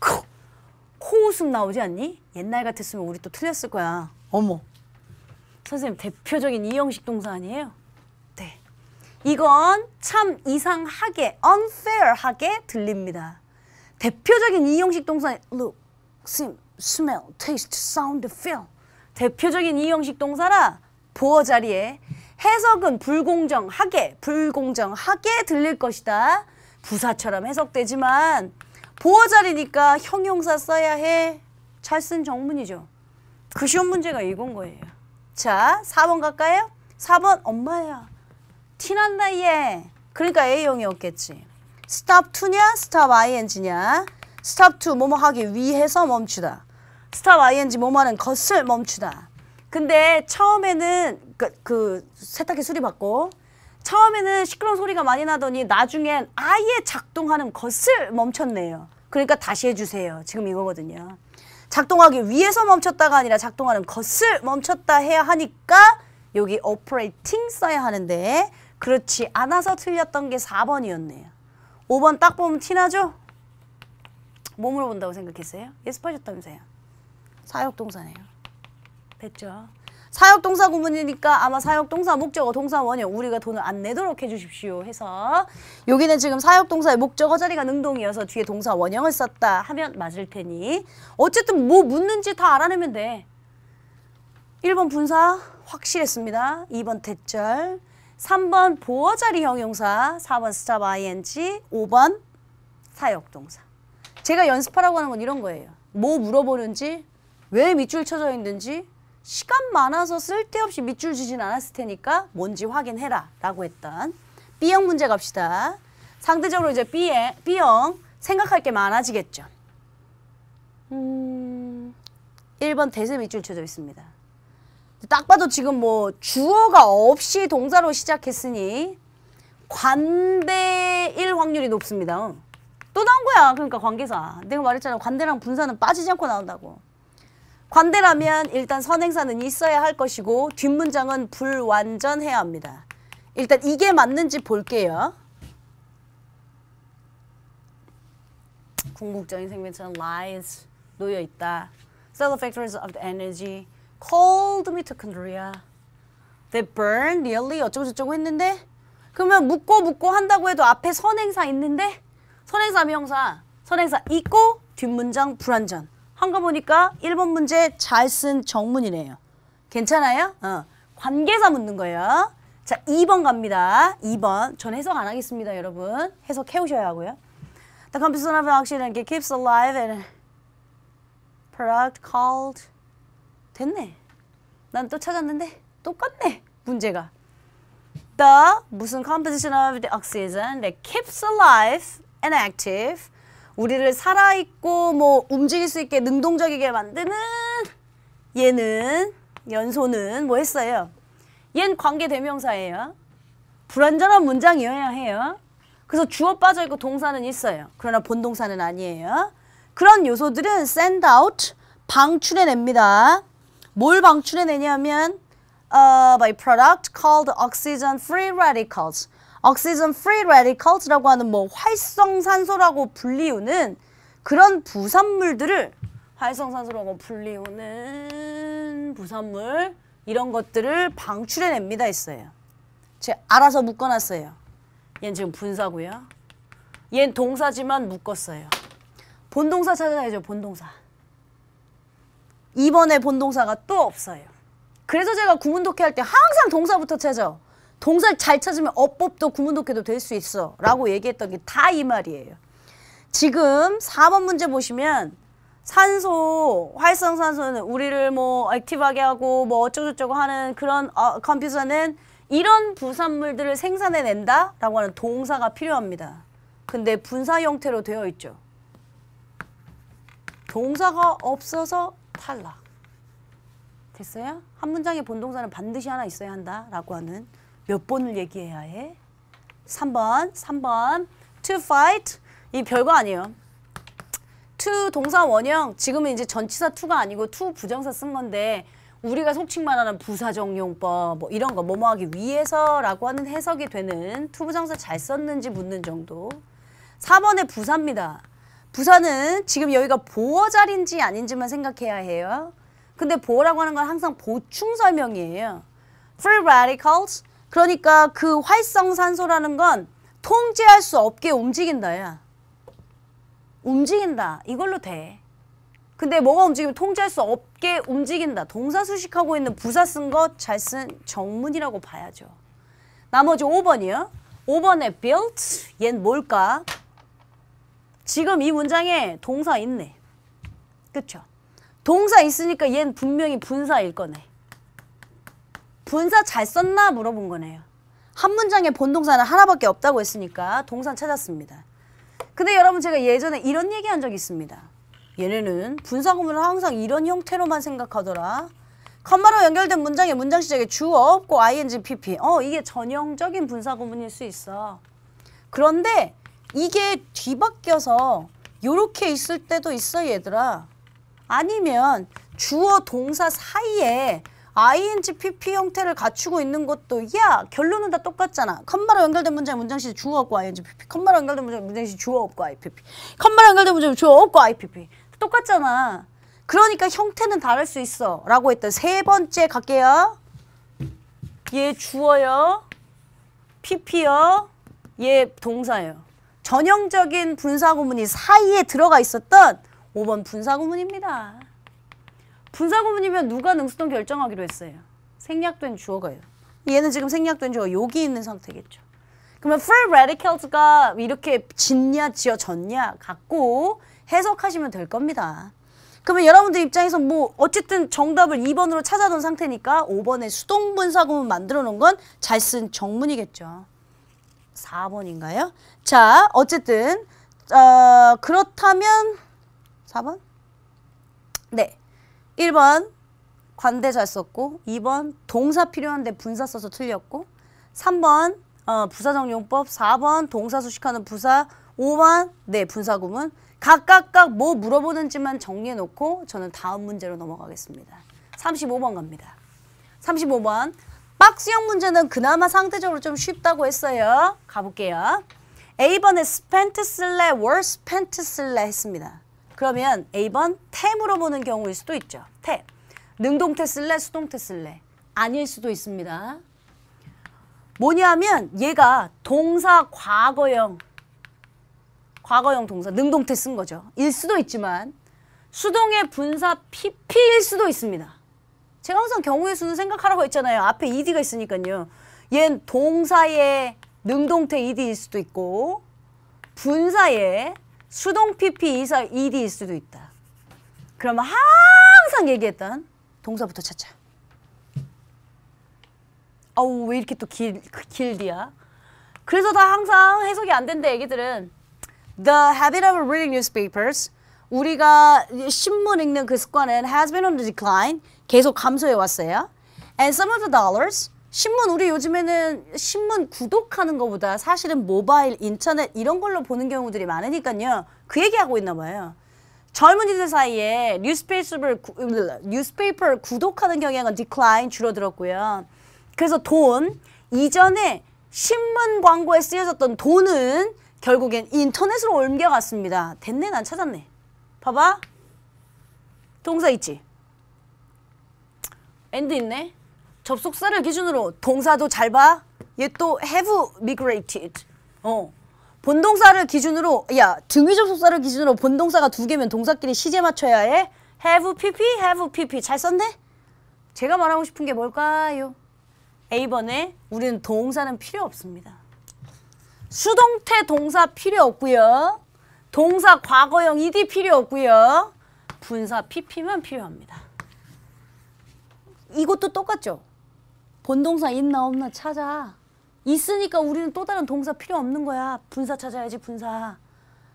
코웃음 나오지 않니? 옛날 같았으면 우리 또 틀렸을 거야. 어머. 선생님 대표적인 이형식 동사 아니에요? 네. 이건 참 이상하게 unfair하게 들립니다. 대표적인 이형식 동사 look, seem, smell, taste, sound, feel. 대표적인 이형식 동사라 보어 자리에 해석은 불공정하게 들릴 것이다. 부사처럼 해석되지만 보어 자리니까 형용사 써야 해. 잘 쓴 정문이죠. 그 쉬운 문제가 이건 거예요. 자, 4번 갈까요? 4번 엄마야. 티난다 얘. 그러니까 A형이었겠지. stop to냐? stop ing냐? stop to 뭐뭐 하기 위해서 멈추다. stop ing 뭐뭐 하는 것을 멈추다. 근데 처음에는 그 세탁기 수리 받고 처음에는 시끄러운 소리가 많이 나더니 나중엔 아예 작동하는 것을 멈췄네요. 그러니까 다시 해주세요. 지금 이거거든요. 작동하기 위해서 멈췄다가 아니라 작동하는 것을 멈췄다 해야 하니까 여기 operating 써야 하는데 그렇지 않아서 틀렸던 게 4번이었네요. 5번 딱 보면 티나죠? 뭐 물어본다고 생각했어요? 예습하셨다면서요. 사역동사네요. 됐죠? 사역동사 구문이니까 아마 사역동사, 목적어, 동사, 원형 우리가 돈을 안 내도록 해주십시오 해서 여기는 지금 사역동사의 목적어 자리가 능동이어서 뒤에 동사, 원형을 썼다 하면 맞을 테니 어쨌든 뭐 묻는지 다 알아내면 돼. 1번 분사 확실했습니다. 2번 대절, 3번 보어 자리 형용사, 4번 stop ing, 5번 사역동사. 제가 연습하라고 하는 건 이런 거예요. 뭐 물어보는지, 왜 밑줄 쳐져 있는지 시간 많아서 쓸데없이 밑줄 지진 않았을 테니까 뭔지 확인해라 라고 했던 B형 문제 갑시다. 상대적으로 이제 B형 생각할 게 많아지겠죠. 1번 대세 밑줄 쳐져 있습니다. 딱 봐도 지금 뭐 주어가 없이 동사로 시작했으니 관대일 확률이 높습니다. 또 나온 거야. 그러니까 관계사. 내가 말했잖아. 관대랑 분사는 빠지지 않고 나온다고. 관대라면 일단 선행사는 있어야 할 것이고 뒷문장은 불완전해야 합니다. 일단 이게 맞는지 볼게요. 궁극적인 생명체는 lies, 놓여있다. Cell factors of the energy, cold mitochondria. They burn nearly 어쩌고저쩌고 했는데 그러면 묻고 한다고 해도 앞에 선행사 있는데 선행사 명사, 선행사 있고 뒷문장 불완전. 한 거 보니까 1번 문제 잘 쓴 정문이네요. 괜찮아요? 관계사 묻는 거예요. 자, 2번 갑니다. 2번. 전 해석 안 하겠습니다, 여러분. 해석 해오셔야 하고요. The composition of oxygen keeps alive in product called 됐네. 난 또 찾았는데 똑같네, 문제가. The 무슨 composition of the oxygen that keeps alive and active 우리를 살아있고 뭐 움직일 수 있게 능동적이게 만드는 얘는 연소는 뭐 했어요? 얘는 관계대명사예요. 불완전한 문장이어야 해요. 그래서 주어 빠져있고 동사는 있어요. 그러나 본동사는 아니에요. 그런 요소들은 send out, 방출해냅니다. 뭘 방출해내냐면 by product called oxygen free radicals. oxygen free radicals라고 하는 뭐 활성산소라고 불리우는 그런 부산물들을 활성산소라고 불리우는 부산물 이런 것들을 방출해냅니다 했어요. 제가 알아서 묶어놨어요. 얘는 지금 분사고요. 얘는 동사지만 묶었어요. 본동사 찾아야죠. 본동사. 2번에 본동사가 또 없어요. 그래서 제가 구문독해 할 때 항상 동사부터 찾아. 동사 잘 찾으면 어법도 구문독해도 될 수 있어 라고 얘기했던 게 다 이 말이에요. 지금 4번 문제 보시면 산소, 활성산소는 우리를 뭐 액티브하게 하고 뭐 어쩌고저쩌고 하는 그런 컴퓨터는 이런 부산물들을 생산해낸다 라고 하는 동사가 필요합니다. 근데 분사 형태로 되어 있죠. 동사가 없어서 탈락. 됐어요? 한 문장의 본동사는 반드시 하나 있어야 한다라고 하는 몇 번을 얘기해야 해? 3번. To fight. 이 별거 아니에요. to 동사 원형. 지금은 이제 전치사 to가 아니고 to 부정사 쓴 건데 우리가 속칭 말하는 부사정용법 뭐 이런 거 뭐뭐 하기 위해서라고 하는 해석이 되는 to 부정사 잘 썼는지 묻는 정도. 4번의 부사입니다. 부사는 지금 여기가 보어 자리인지 아닌지만 생각해야 해요. 근데 보어라고 하는 건 항상 보충 설명이에요. Free radicals. 그러니까 그 활성산소라는 건 통제할 수 없게 움직인다야. 움직인다. 이걸로 돼. 근데 뭐가 움직이면 통제할 수 없게 움직인다. 동사 수식하고 있는 부사 쓴 거 잘 쓴 정문이라고 봐야죠. 나머지 5번이요. 5번에 built. 얜 뭘까? 지금 이 문장에 동사 있네. 그쵸? 동사 있으니까 얜 분명히 분사일 거네. 분사 잘 썼나 물어본 거네요. 한 문장에 본동사는 하나밖에 없다고 했으니까 동사 찾았습니다. 근데 여러분 제가 예전에 이런 얘기한 적이 있습니다. 얘네는 분사 구문을 항상 이런 형태로만 생각하더라. 컴마로 연결된 문장의 문장 시작에 주어 없고 ing, pp. 이게 전형적인 분사 구문일 수 있어. 그런데 이게 뒤바뀌어서 요렇게 있을 때도 있어 얘들아. 아니면 주어 동사 사이에 ing, pp 형태를 갖추고 있는 것도 야 결론은 다 똑같잖아. 컴마로 연결된 문장의 문장시 주어 없고 ing, pp. 컴마로 연결된 문장의 문장시 주어 없고 ipp. 컴마로 연결된 문장의 주어 없고 ipp. 똑같잖아. 그러니까 형태는 다를 수 있어 라고 했던 세 번째 갈게요. 얘 주어요. pp요. 얘 동사요. 전형적인 분사구문이 사이에 들어가 있었던 5번 분사구문입니다. 분사구문이면 누가 능수동 결정하기로 했어요? 생략된 주어가요. 얘는 지금 생략된 주어 여기 있는 상태겠죠. 그러면 free radicals가 이렇게 짓냐 지어졌냐 갖고 해석하시면 될 겁니다. 그러면 여러분들 입장에서 뭐 어쨌든 정답을 2번으로 찾아놓은 상태니까 5번에 수동분사구문 만들어 놓은 건 잘 쓴 정문이겠죠. 4번인가요? 자, 어쨌든 그렇다면 4번? 네. 1번 관대 잘 썼고 2번 동사 필요한데 분사 써서 틀렸고 3번 부사정용법 4번 동사 수식하는 부사 5번 네 분사구문 각각 뭐 물어보는지만 정리해놓고 저는 다음 문제로 넘어가겠습니다. 35번 갑니다. 35번 박스형 문제는 그나마 상대적으로 좀 쉽다고 했어요. 가볼게요. A번에 spent 쓸래, were spent 쓸래 했습니다. 그러면 A번 태 물어보는 경우일 수도 있죠. 태. 능동태 쓸래, 수동태 쓸래. 아닐 수도 있습니다. 뭐냐면 얘가 동사 과거형 동사 능동태 쓴 거죠. 일 수도 있지만 수동의 분사 PP일 수도 있습니다. 제가 항상 경우의 수는 생각하라고 했잖아요. 앞에 ED가 있으니까요. 얘는 동사의 능동태 ED일 수도 있고 분사의 수동 PP 이사 ED일 수도 있다. 그러면 항상 얘기했던 동사부터 찾자. 아우 왜 이렇게 또 길디야? 그래서 다 항상 해석이 안 된다 애기들은. The habit of reading newspapers. 우리가 신문 읽는 그 습관은 has been on the decline. 계속 감소해 왔어요. And some of the dollars. 신문 우리 요즘에는 신문 구독하는 것보다 사실은 모바일, 인터넷 이런 걸로 보는 경우들이 많으니까요. 그 얘기하고 있나 봐요. 젊은이들 사이에 뉴스페이퍼를 구독하는 경향은 decline 줄어들었고요. 그래서 돈, 이전에 신문 광고에 쓰여졌던 돈은 결국엔 인터넷으로 옮겨갔습니다. 됐네, 난 찾았네. 봐봐. 동사 있지? and 있네. 접속사를 기준으로 동사도 잘 봐. 얘 또 have migrated. 본동사를 기준으로 등위 접속사를 기준으로 본동사가 2개면 동사끼리 시제 맞춰야 해. have pp 잘 썼네? 제가 말하고 싶은 게 뭘까요? A번에 우리는 동사는 필요 없습니다. 수동태 동사 필요 없고요. 동사 과거형 ED 필요 없고요. 분사 PP만 필요합니다. 이것도 똑같죠? 본동사 있나 없나 찾아. 있으니까 우리는 또 다른 동사 필요 없는 거야. 분사 찾아야지 분사.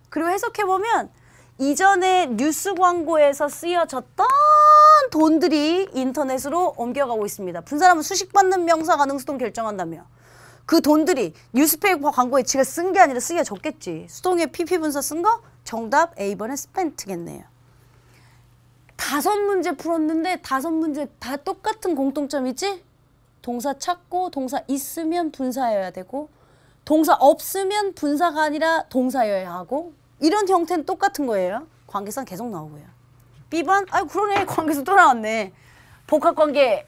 그리고 해석해보면 이전에 뉴스 광고에서 쓰여졌던 돈들이 인터넷으로 옮겨가고 있습니다. 분사하면 수식받는 명사 가능수동 결정한다며. 그 돈들이 뉴스페이퍼 광고에 지가 쓴 게 아니라 쓰여졌겠지. 수동의 PP 분사 쓴 거? 정답 A번에 spent겠네요. 5문제 풀었는데 5문제 다 똑같은 공통점 있지? 동사 찾고 동사 있으면 분사여야 되고 동사 없으면 분사가 아니라 동사여야 하고 이런 형태는 똑같은 거예요. 관계성 계속 나오고요. B번? 아유 그러네. 관계성 또 나왔네. 복합관계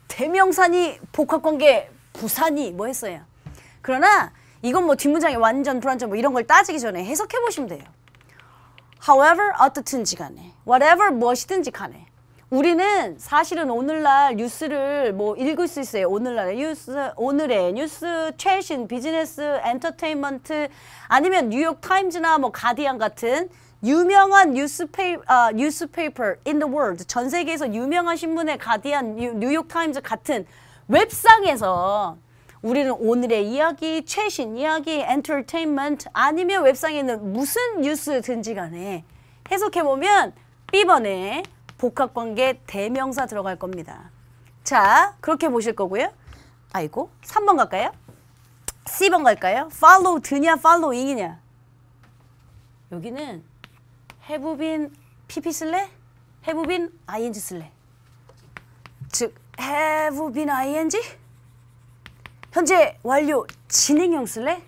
대명사니 복합관계 부사니 뭐 했어요. 그러나 이건 뭐 뒷문장이 완전 불완전 뭐 이런 걸 따지기 전에 해석해 보시면 돼요. However 어떻든지 간에 whatever 무엇이든지 간에 우리는 사실은 오늘날 뉴스를 뭐 읽을 수 있어요. 오늘날의 뉴스, 오늘의 뉴스, 최신 비즈니스, 엔터테인먼트 아니면 뉴욕 타임즈나 뭐 가디언 같은 유명한 뉴스페이퍼 in the world 전 세계에서 유명한 신문의 가디언, 뉴욕 타임즈 같은 웹상에서 우리는 오늘의 이야기, 최신 이야기, 엔터테인먼트 아니면 웹상에 있는 무슨 뉴스든지 간에 해석해보면 B번에 복합관계 대명사 들어갈 겁니다. 자, 그렇게 보실 거고요. 아이고, 3번 갈까요? C번 갈까요? follow 드냐, following이냐? 여기는 have been PP 쓸래? have been ing 쓸래? 즉, have been ing? 현재 완료 진행형 쓸래?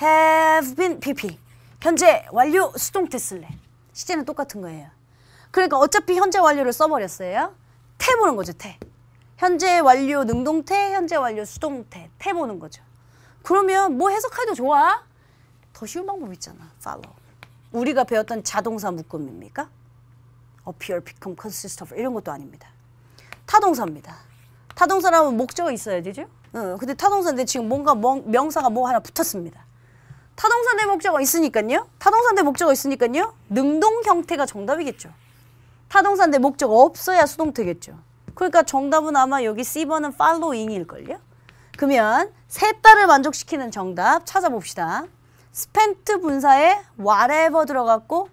have been PP. 현재 완료 수동태 쓸래? 시제는 똑같은 거예요. 그러니까 어차피 현재 완료를 써버렸어요. 태 보는 거죠, 태. 현재 완료 능동태, 현재 완료 수동태, 태 보는 거죠. 그러면 뭐 해석해도 좋아? 더 쉬운 방법 있잖아, follow. 우리가 배웠던 자동사 묶음입니까? appear, become, consist of 이런 것도 아닙니다. 타동사입니다. 타동사라면 목적어 있어야 되죠? 근데 타동사인데 지금 뭔가 명사가 뭐 하나 붙었습니다. 타동사 대 목적어 있으니까요. 타동사 대 목적어 있으니까요. 능동 형태가 정답이겠죠. 타동사인데 목적 없어야 수동태겠죠. 그러니까 정답은 아마 여기 C번은 following일걸요. 그러면 셋 다를 만족시키는 정답 찾아봅시다. spent 분사에 whatever 들어갔고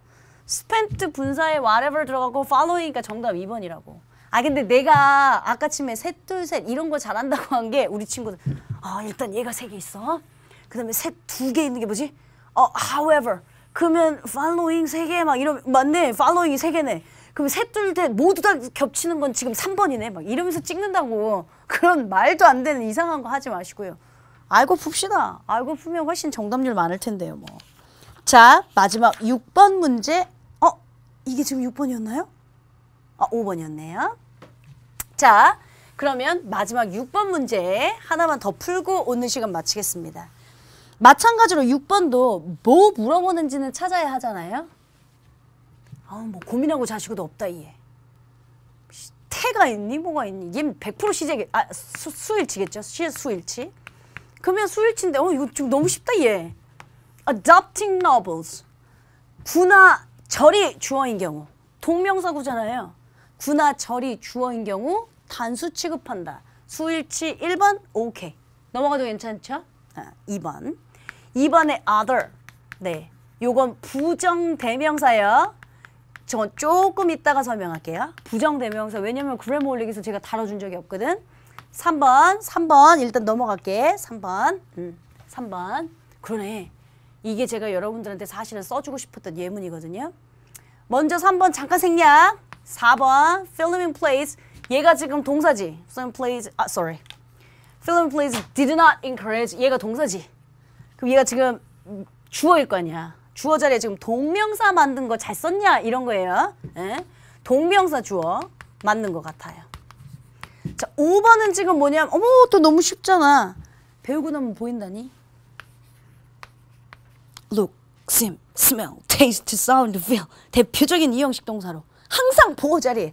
spent 분사에 whatever 들어갔고 following이니까 정답 2번이라고. 아 근데 내가 아까 침에 셋, 둘, 셋 이런 거 잘한다고 한 게 우리 친구들 일단 얘가 3개 있어. 그 다음에 셋 2개 있는 게 뭐지? however 그러면 following 3개 막 이러면 맞네. following이 3개네. 그럼 셋, 둘, 셋 모두 다 겹치는 건 지금 3번이네. 막 이러면서 찍는다고. 그런 말도 안 되는 이상한 거 하지 마시고요. 알고 풉시다. 알고 풀면 훨씬 정답률 많을 텐데요. 뭐. 자, 마지막 6번 문제. 이게 지금 6번이었나요? 5번이었네요. 자, 그러면 마지막 6번 문제 하나만 더 풀고 오늘 시간 마치겠습니다. 마찬가지로 6번도 뭐 물어보는지는 찾아야 하잖아요. 뭐 고민하고 자시고도 없다 얘. 태가 있니? 뭐가 있니? 얘는 100% 시제게 수일치겠죠? 수일치. 그러면 수일치인데 이거 좀 너무 쉽다 얘. Adopting novels. 구나 절이 주어인 경우. 동명사구잖아요. 구나 절이 주어인 경우 단수 취급한다. 수일치 1번 오케이. 넘어가도 괜찮죠? 2번. 2번에 other. 네. 요건 부정대명사예요. 저건 조금 이따가 설명할게요. 부정대명사. 왜냐면 그래머 올리기에서 제가 다뤄준 적이 없거든. 3번 일단 넘어갈게. 3번. 3번. 그러네. 이게 제가 여러분들한테 사실은 써주고 싶었던 예문이거든요. 먼저 3번 잠깐 생략. 4번 film in plays. 얘가 지금 동사지. film plays. film in plays did not encourage. 얘가 동사지. 그럼 얘가 지금 주어일 거 아니야. 주어 자리에 지금 동명사 만든 거 잘 썼냐 이런 거예요. 예? 동명사 주어 맞는 것 같아요. 자, 5번은 지금 뭐냐면 또 너무 쉽잖아. 배우고 나면 보인다니. Look, sim, smell, taste, sound, feel. 대표적인 이형식 동사로 항상 보어 자리에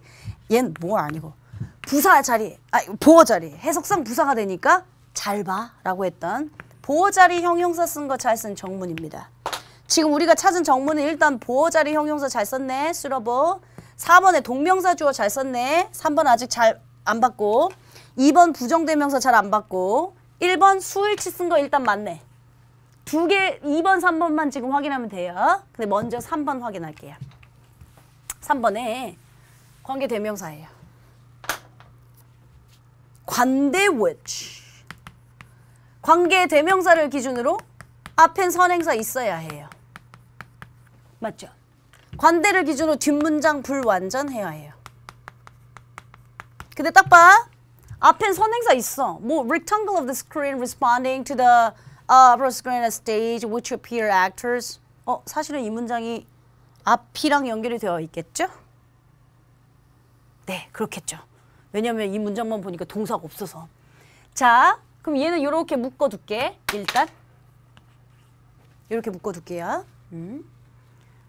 얘는 뭐 아니고 부사 자리, 보어 자리 해석상 부사가 되니까 잘 봐 라고 했던 보어 자리 형용사 쓴 거 잘 쓴 정문입니다. 지금 우리가 찾은 정문은 일단 보어 자리 형용사 잘 썼네. suitable. 4번에 동명사 주어 잘 썼네. 3번 아직 잘 안 봤고 2번 부정대명사 잘 안 봤고 1번 수일치 쓴 거 일단 맞네. 2개 2번 3번만 지금 확인하면 돼요. 근데 먼저 3번 확인할게요. 3번에 관계 대명사예요. 관대 which. 관계 대명사를 기준으로 앞엔 선행사 있어야 해요. 맞죠? 관대를 기준으로 뒷문장 불완전해야 해요. 근데 딱 봐. 앞엔 선행사 있어. 뭐 rectangle of the screen responding to the screen stage which appear actors. 사실은 이 문장이 앞이랑 연결이 되어 있겠죠? 네, 그렇겠죠. 왜냐면 이 문장만 보니까 동사가 없어서. 자, 그럼 얘는 이렇게 묶어둘게. 일단 이렇게 묶어둘게요.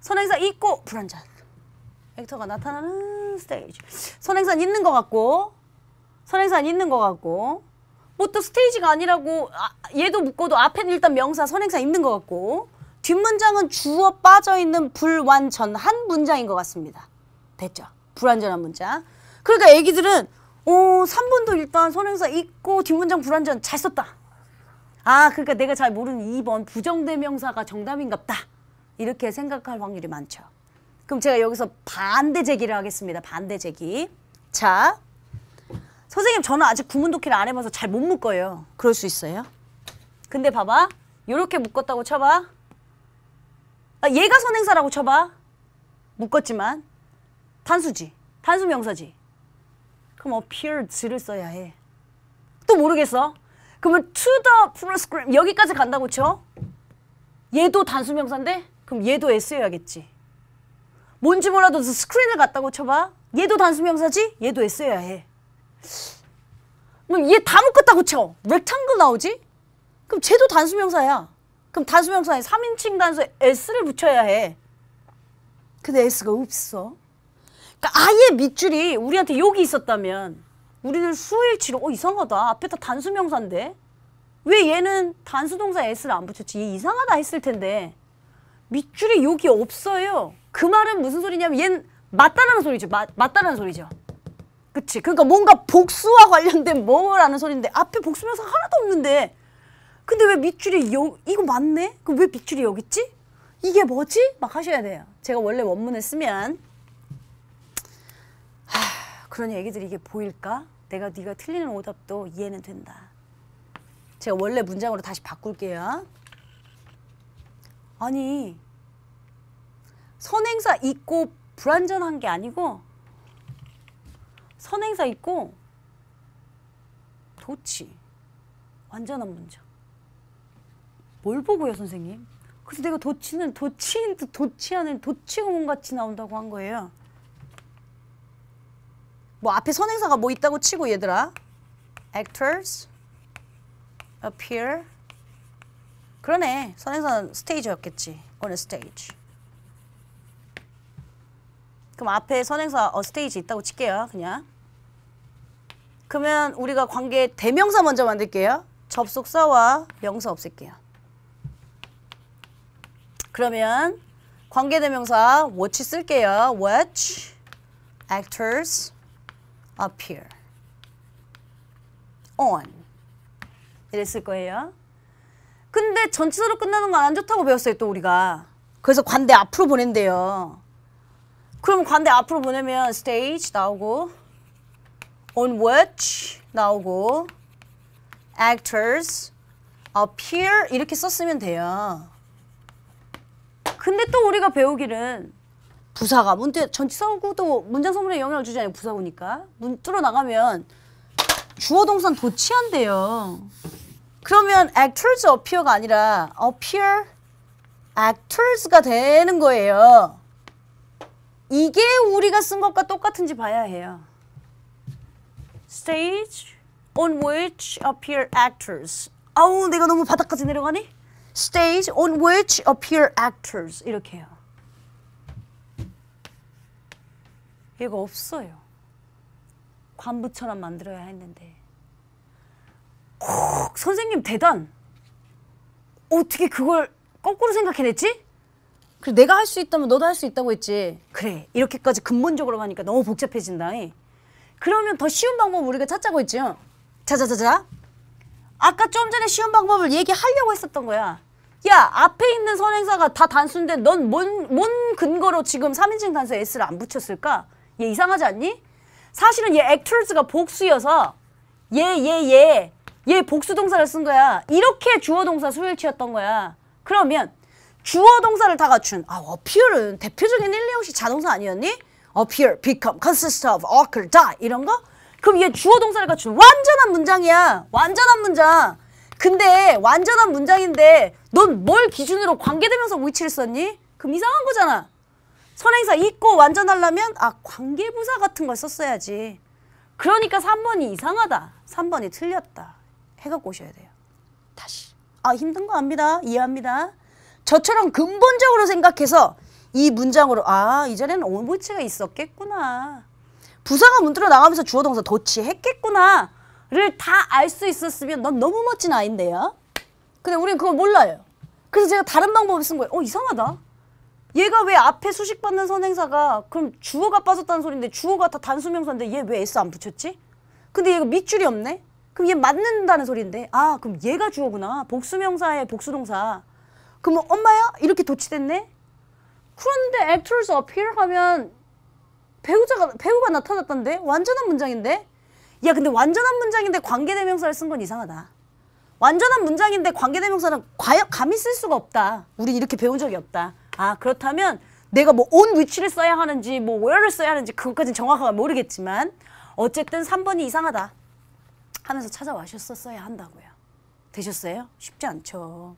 선행사 있고 불완전. 액터가 나타나는 스테이지. 선행사는 있는 것 같고 선행사는 있는 것 같고 뭐 또 스테이지가 아니라고 얘도 묶어도 앞에는 일단 명사 선행사 있는 것 같고 뒷문장은 주어 빠져있는 불완전한 문장인 것 같습니다. 됐죠? 불완전한 문장. 그러니까 애기들은 3번도 일단 선행사 있고 뒷문장 불완전 잘 썼다. 그러니까 내가 잘 모르는 2번 부정대명사가 정답인갑다. 이렇게 생각할 확률이 많죠. 그럼 제가 여기서 반대 제기를 하겠습니다. 반대 제기. 자, 선생님 저는 아직 구문독해를 안 해봐서 잘 못 묶어요. 그럴 수 있어요. 근데 봐봐. 이렇게 묶었다고 쳐봐. 얘가 선행사라고 쳐봐. 묶었지만 단수지. 단수명사지. 그럼 appeared를 써야 해. 또 모르겠어. 그러면 to the program 여기까지 간다고 쳐. 얘도 단수명사인데 그럼 얘도 S여야겠지. 뭔지 몰라도 스크린을 갖다고 쳐봐. 얘도 단수명사지? 얘도 S여야 해. 그럼 얘 다 묶었다고 쳐. rectangle 나오지? 그럼 쟤도 단수명사야. 그럼 단수명사에 3인칭 단수에 S를 붙여야 해. 근데 S가 없어. 그러니까 아예 밑줄이 우리한테 여기 있었다면 우리는 수일치로 이상하다. 앞에 다 단수명사인데 왜 얘는 단수동사 S를 안 붙였지? 얘 이상하다 했을 텐데 밑줄이 여기 없어요. 그 말은 무슨 소리냐면 얘는 맞다라는 소리죠. 맞다라는 소리죠. 그치? 그러니까 뭔가 복수와 관련된 뭐라는 소리인데 앞에 복수명사 하나도 없는데 근데 왜 밑줄이 이거 맞네? 그럼 왜 밑줄이 여기 있지? 이게 뭐지? 막 하셔야 돼요. 제가 원래 원문을 쓰면 그러니 애기들이 이게 보일까? 네가 틀리는 오답도 이해는 된다. 제가 원래 문장으로 다시 바꿀게요. 아니 선행사 있고 불완전한 게 아니고 선행사 있고 도치 완전한 문장. 뭘 보고요 선생님? 그래서 내가 도치는 도치인도 도치하는 도치구문같이 나온다고 한 거예요. 뭐 앞에 선행사가 뭐 있다고 치고 얘들아 actors appear 그러네. 선행사는 스테이지였겠지. on a stage. 그럼 앞에 선행사 stage 있다고 칠게요. 그냥. 그러면 우리가 관계 대명사 먼저 만들게요. 접속사와 명사 없앨게요. 그러면 관계 대명사 watch 쓸게요. watch actors appear on 이랬을 거예요. 근데 전치사로 끝나는 건 안 좋다고 배웠어요. 또 우리가. 그래서 관대 앞으로 보낸대요. 그럼 관대 앞으로 보내면 stage 나오고 on which 나오고 actors appear 이렇게 썼으면 돼요. 근데 또 우리가 배우기는 부사가 전치사구도 문장 선물에 영향을 주지 않아요. 부사구니까. 문 뚫어 나가면 주어 동사는 도치한대요. 그러면 actors appear가 아니라 appear actors가 되는 거예요. 이게 우리가 쓴 것과 똑같은지 봐야 해요. Stage on which appear actors. 아우 내가 너무 바닥까지 내려가니? Stage on which appear actors. 이렇게 해요. 얘가 없어요. 관부처럼 만들어야 했는데. 선생님 대단. 어떻게 그걸 거꾸로 생각해냈지? 그래 내가 할 수 있다면 너도 할 수 있다고 했지. 그래 이렇게까지 근본적으로 가니까 너무 복잡해진다. 그러면 더 쉬운 방법 우리가 찾자고 했죠. 자자자자. 아까 좀 전에 쉬운 방법을 얘기하려고 했었던 거야. 야, 앞에 있는 선행사가 다 단수인데 넌 뭔 근거로 지금 3인칭 단수에 s를 안 붙였을까? 얘 이상하지 않니? 사실은 얘 actors가 복수여서 얘 복수 동사를 쓴 거야. 이렇게 주어 동사 수일치였던 거야. 그러면 주어 동사를 다 갖춘 appear은 대표적인 1, 2형식 자동사 아니었니? appear, become, consist of, occur, die 이런 거? 그럼 얘 주어 동사를 갖춘 완전한 문장이야. 완전한 문장. 근데 완전한 문장인데 넌 뭘 기준으로 관계대명사 위치를 썼니? 그럼 이상한 거잖아. 선행사 있고 완전하려면 관계부사 같은 걸 썼어야지. 그러니까 3번이 이상하다. 3번이 틀렸다. 해갖고 오셔야 돼요. 다시. 힘든 거 압니다. 이해합니다. 저처럼 근본적으로 생각해서 이 문장으로 이전에는 onwith가 있었겠구나. 부사가 문들어 나가면서 주어 동사 도치했겠구나. 를 다 알 수 있었으면 넌 너무 멋진 아이인데요. 근데 우리는 그걸 몰라요. 그래서 제가 다른 방법을 쓴 거예요. 이상하다. 얘가 왜 앞에 수식받는 선행사가 그럼 주어가 빠졌다는 소리인데 주어가 다 단수명사인데 얘 왜 s 안 붙였지? 근데 얘가 밑줄이 없네? 그럼 얘 맞는다는 소리인데 그럼 얘가 주어구나. 복수명사의 복수동사. 그럼 엄마야? 이렇게 도치됐네? 그런데 actors appear 하면 배우가 나타났던데? 완전한 문장인데? 야, 근데 완전한 문장인데 관계대명사를 쓴 건 이상하다. 완전한 문장인데 관계대명사는 감히 쓸 수가 없다. 우리 이렇게 배운 적이 없다. 그렇다면 내가 뭐 on which를 써야 하는지 뭐 where를 써야 하는지 그것까지는 정확하게 모르겠지만 어쨌든 3번이 이상하다 하면서 찾아와셨었어야 한다고요. 되셨어요? 쉽지 않죠.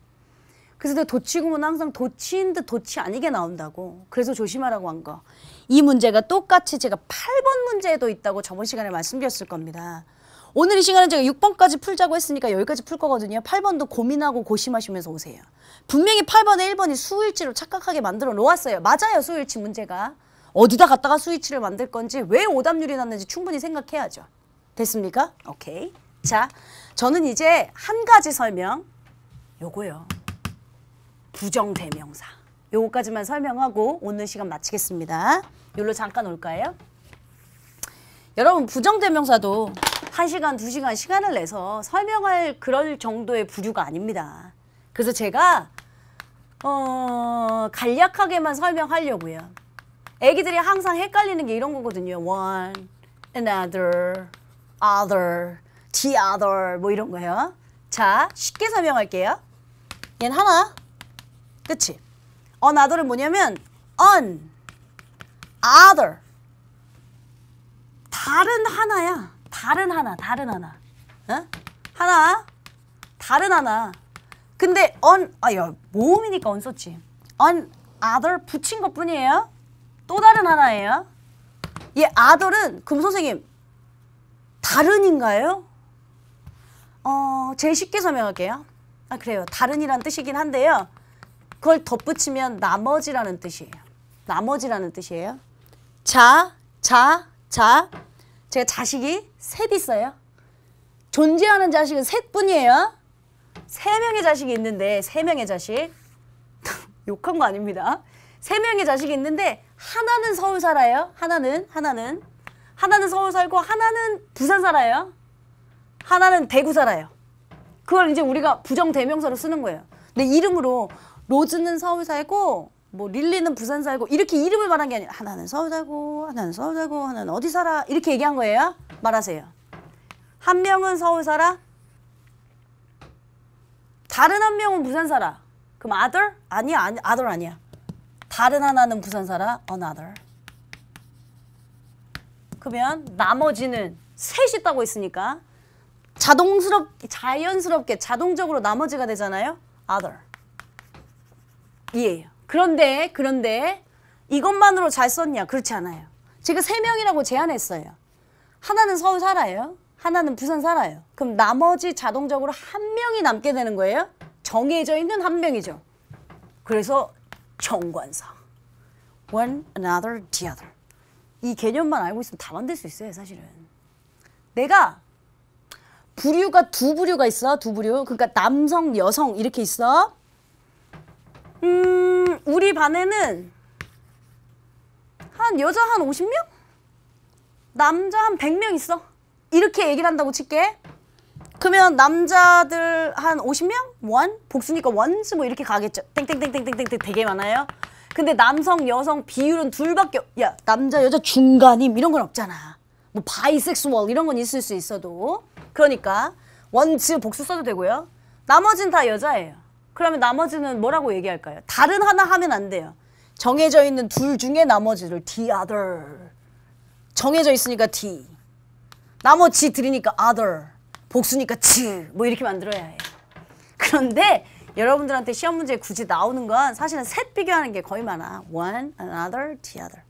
그래서 내가 도치구문 항상 도치인 듯 도치 아니게 나온다고. 그래서 조심하라고 한 거. 이 문제가 똑같이 제가 8번 문제에도 있다고 저번 시간에 말씀드렸을 겁니다. 오늘 이 시간은 제가 6번까지 풀자고 했으니까 여기까지 풀 거거든요. 8번도 고민하고 고심하시면서 오세요. 분명히 8번에 1번이 수일치로 착각하게 만들어 놓았어요. 맞아요. 수일치 문제가. 어디다 갖다가 수일치를 만들 건지 왜 오답률이 났는지 충분히 생각해야죠. 됐습니까? 오케이. 자, 저는 이제 한 가지 설명. 요거요. 부정대명사. 요거까지만 설명하고 오늘 시간 마치겠습니다. 요로 잠깐 올까요? 여러분 부정대명사도 1시간, 2시간 시간을 내서 설명할 그럴 정도의 부류가 아닙니다. 그래서 제가 간략하게만 설명하려고요. 애기들이 항상 헷갈리는 게 이런 거거든요. one, another, other, the other 뭐 이런 거요. 자, 쉽게 설명할게요. 얘는 하나. 그치? another은 뭐냐면 on, other 다른 하나야. 다른 하나. 어? 하나, 다른 하나. 근데 모음이니까 on 썼지. on, other 붙인 것 뿐이에요. 또 다른 하나예요. 얘 other은 그럼 선생님 다른인가요? 제일 쉽게 설명할게요. 그래요. 다른이란 뜻이긴 한데요. 그걸 덧붙이면 나머지라는 뜻이에요. 나머지라는 뜻이에요. 자. 제가 자식이 셋 있어요. 존재하는 자식은 셋뿐이에요. 3명의 자식이 있는데 3명의 자식. 욕한 거 아닙니다. 3명의 자식이 있는데 하나는 서울 살아요. 하나는 서울 살고 하나는 부산 살아요. 하나는 대구 살아요. 그걸 이제 우리가 부정대명사로 쓰는 거예요. 근데 이름으로 로즈는 서울 살고 뭐 릴리는 부산 살고 이렇게 이름을 말한 게 아니라 하나는 서울 살고 하나는 어디 살아 이렇게 얘기한 거예요. 말하세요. 한 명은 서울 살아. 다른 한 명은 부산 살아. 그럼 other? 아니야. other 아니야. 다른 하나는 부산 살아. another. 그러면 나머지는 셋이 있다고 했으니까 자연스럽게 자동적으로 나머지가 되잖아요. other. 이해해요. 그런데 이것만으로 잘 썼냐? 그렇지 않아요. 제가 3명이라고 제안했어요. 하나는 서울 살아요. 하나는 부산 살아요. 그럼 나머지 자동적으로 한 명이 남게 되는 거예요. 정해져 있는 한 명이죠. 그래서 정관사. one, another, the other. 이 개념만 알고 있으면 다 만들 수 있어요. 사실은. 내가 부류가 두 부류가 있어. 두 부류. 그러니까 남성, 여성 이렇게 있어. 우리 반에는 여자 한 50명? 남자 한 100명 있어. 이렇게 얘기를 한다고 칠게. 그러면 남자들 한 50명? 원? 복수니까 원스 뭐 이렇게 가겠죠. 땡땡땡땡땡땡 되게 많아요. 근데 남성, 여성 비율은 둘밖에 야 남자, 여자 중간임 이런 건 없잖아. 뭐 바이섹슈얼 이런 건 있을 수 있어도 그러니까 원스 복수 써도 되고요. 나머지는 다 여자예요. 그러면 나머지는 뭐라고 얘기할까요? 다른 하나 하면 안 돼요. 정해져 있는 둘 중에 나머지를 the other. 정해져 있으니까 the. 나머지 들이니까 other. 복수니까 치. 뭐 이렇게 만들어야 해요. 그런데 여러분들한테 시험 문제에 굳이 나오는 건 사실은 셋 비교하는 게 거의 많아. one, another, the other.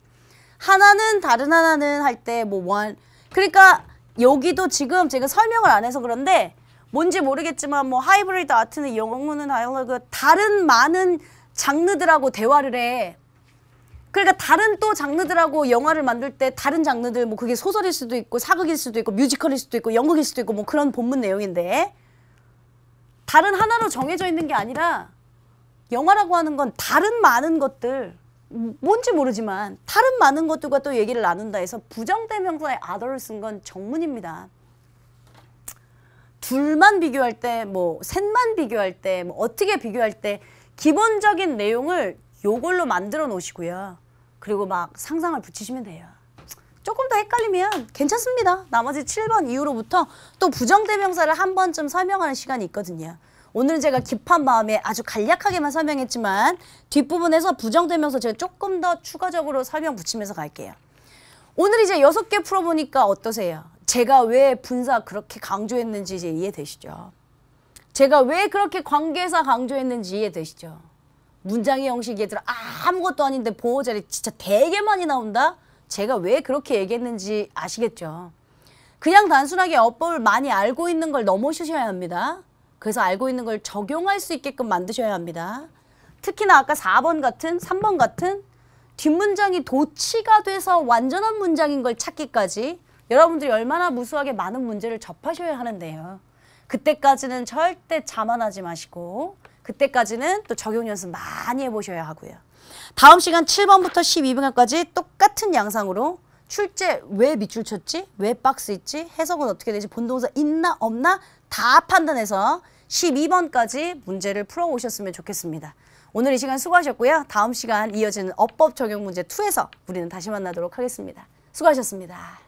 하나는 다른 하나는 할 때 뭐 one. 그러니까 여기도 지금 제가 설명을 안 해서 그런데 뭔지 모르겠지만 뭐 하이브리드 아트는 영어는 다이얼로그 다른 많은 장르들하고 대화를 해. 그러니까 다른 또 장르들하고 영화를 만들 때 다른 장르들 뭐 그게 소설일 수도 있고 사극일 수도 있고 뮤지컬일 수도 있고 연극일 수도 있고 뭐 그런 본문 내용인데 다른 하나로 정해져 있는 게 아니라 영화라고 하는 건 다른 많은 것들 뭔지 모르지만 다른 많은 것들과 또 얘기를 나눈다 해서 부정대명사에 other를 쓴 건 정문입니다. 둘만 비교할 때, 뭐 셋만 비교할 때, 뭐 어떻게 비교할 때 기본적인 내용을 요걸로 만들어 놓으시고요. 그리고 막 상상을 붙이시면 돼요. 조금 더 헷갈리면 괜찮습니다. 나머지 7번 이후로부터 또 부정대명사를 한 번쯤 설명하는 시간이 있거든요. 오늘은 제가 급한 마음에 아주 간략하게만 설명했지만 뒷부분에서 부정대명사 제가 조금 더 추가적으로 설명 붙이면서 갈게요. 오늘 이제 6개 풀어보니까 어떠세요? 제가 왜 분사 그렇게 강조했는지 이제 이해되시죠? 제가 왜 그렇게 관계사 강조했는지 이해되시죠? 문장의 형식 얘들아 아무것도 아닌데 보호 자리 진짜 되게 많이 나온다? 제가 왜 그렇게 얘기했는지 아시겠죠? 그냥 단순하게 어법을 많이 알고 있는 걸 넘어서셔야 합니다. 그래서 알고 있는 걸 적용할 수 있게끔 만드셔야 합니다. 특히나 아까 4번 같은 3번 같은 뒷문장이 도치가 돼서 완전한 문장인 걸 찾기까지 여러분들이 얼마나 무수하게 많은 문제를 접하셔야 하는데요. 그때까지는 절대 자만하지 마시고 그때까지는 또 적용 연습 많이 해보셔야 하고요. 다음 시간 7번부터 12번까지 똑같은 양상으로 출제 왜 밑줄 쳤지? 왜 박스 있지? 해석은 어떻게 되지? 본동사 있나 없나? 다 판단해서 12번까지 문제를 풀어오셨으면 좋겠습니다. 오늘 이 시간 수고하셨고요. 다음 시간 이어지는 어법 적용 문제 2에서 우리는 다시 만나도록 하겠습니다. 수고하셨습니다.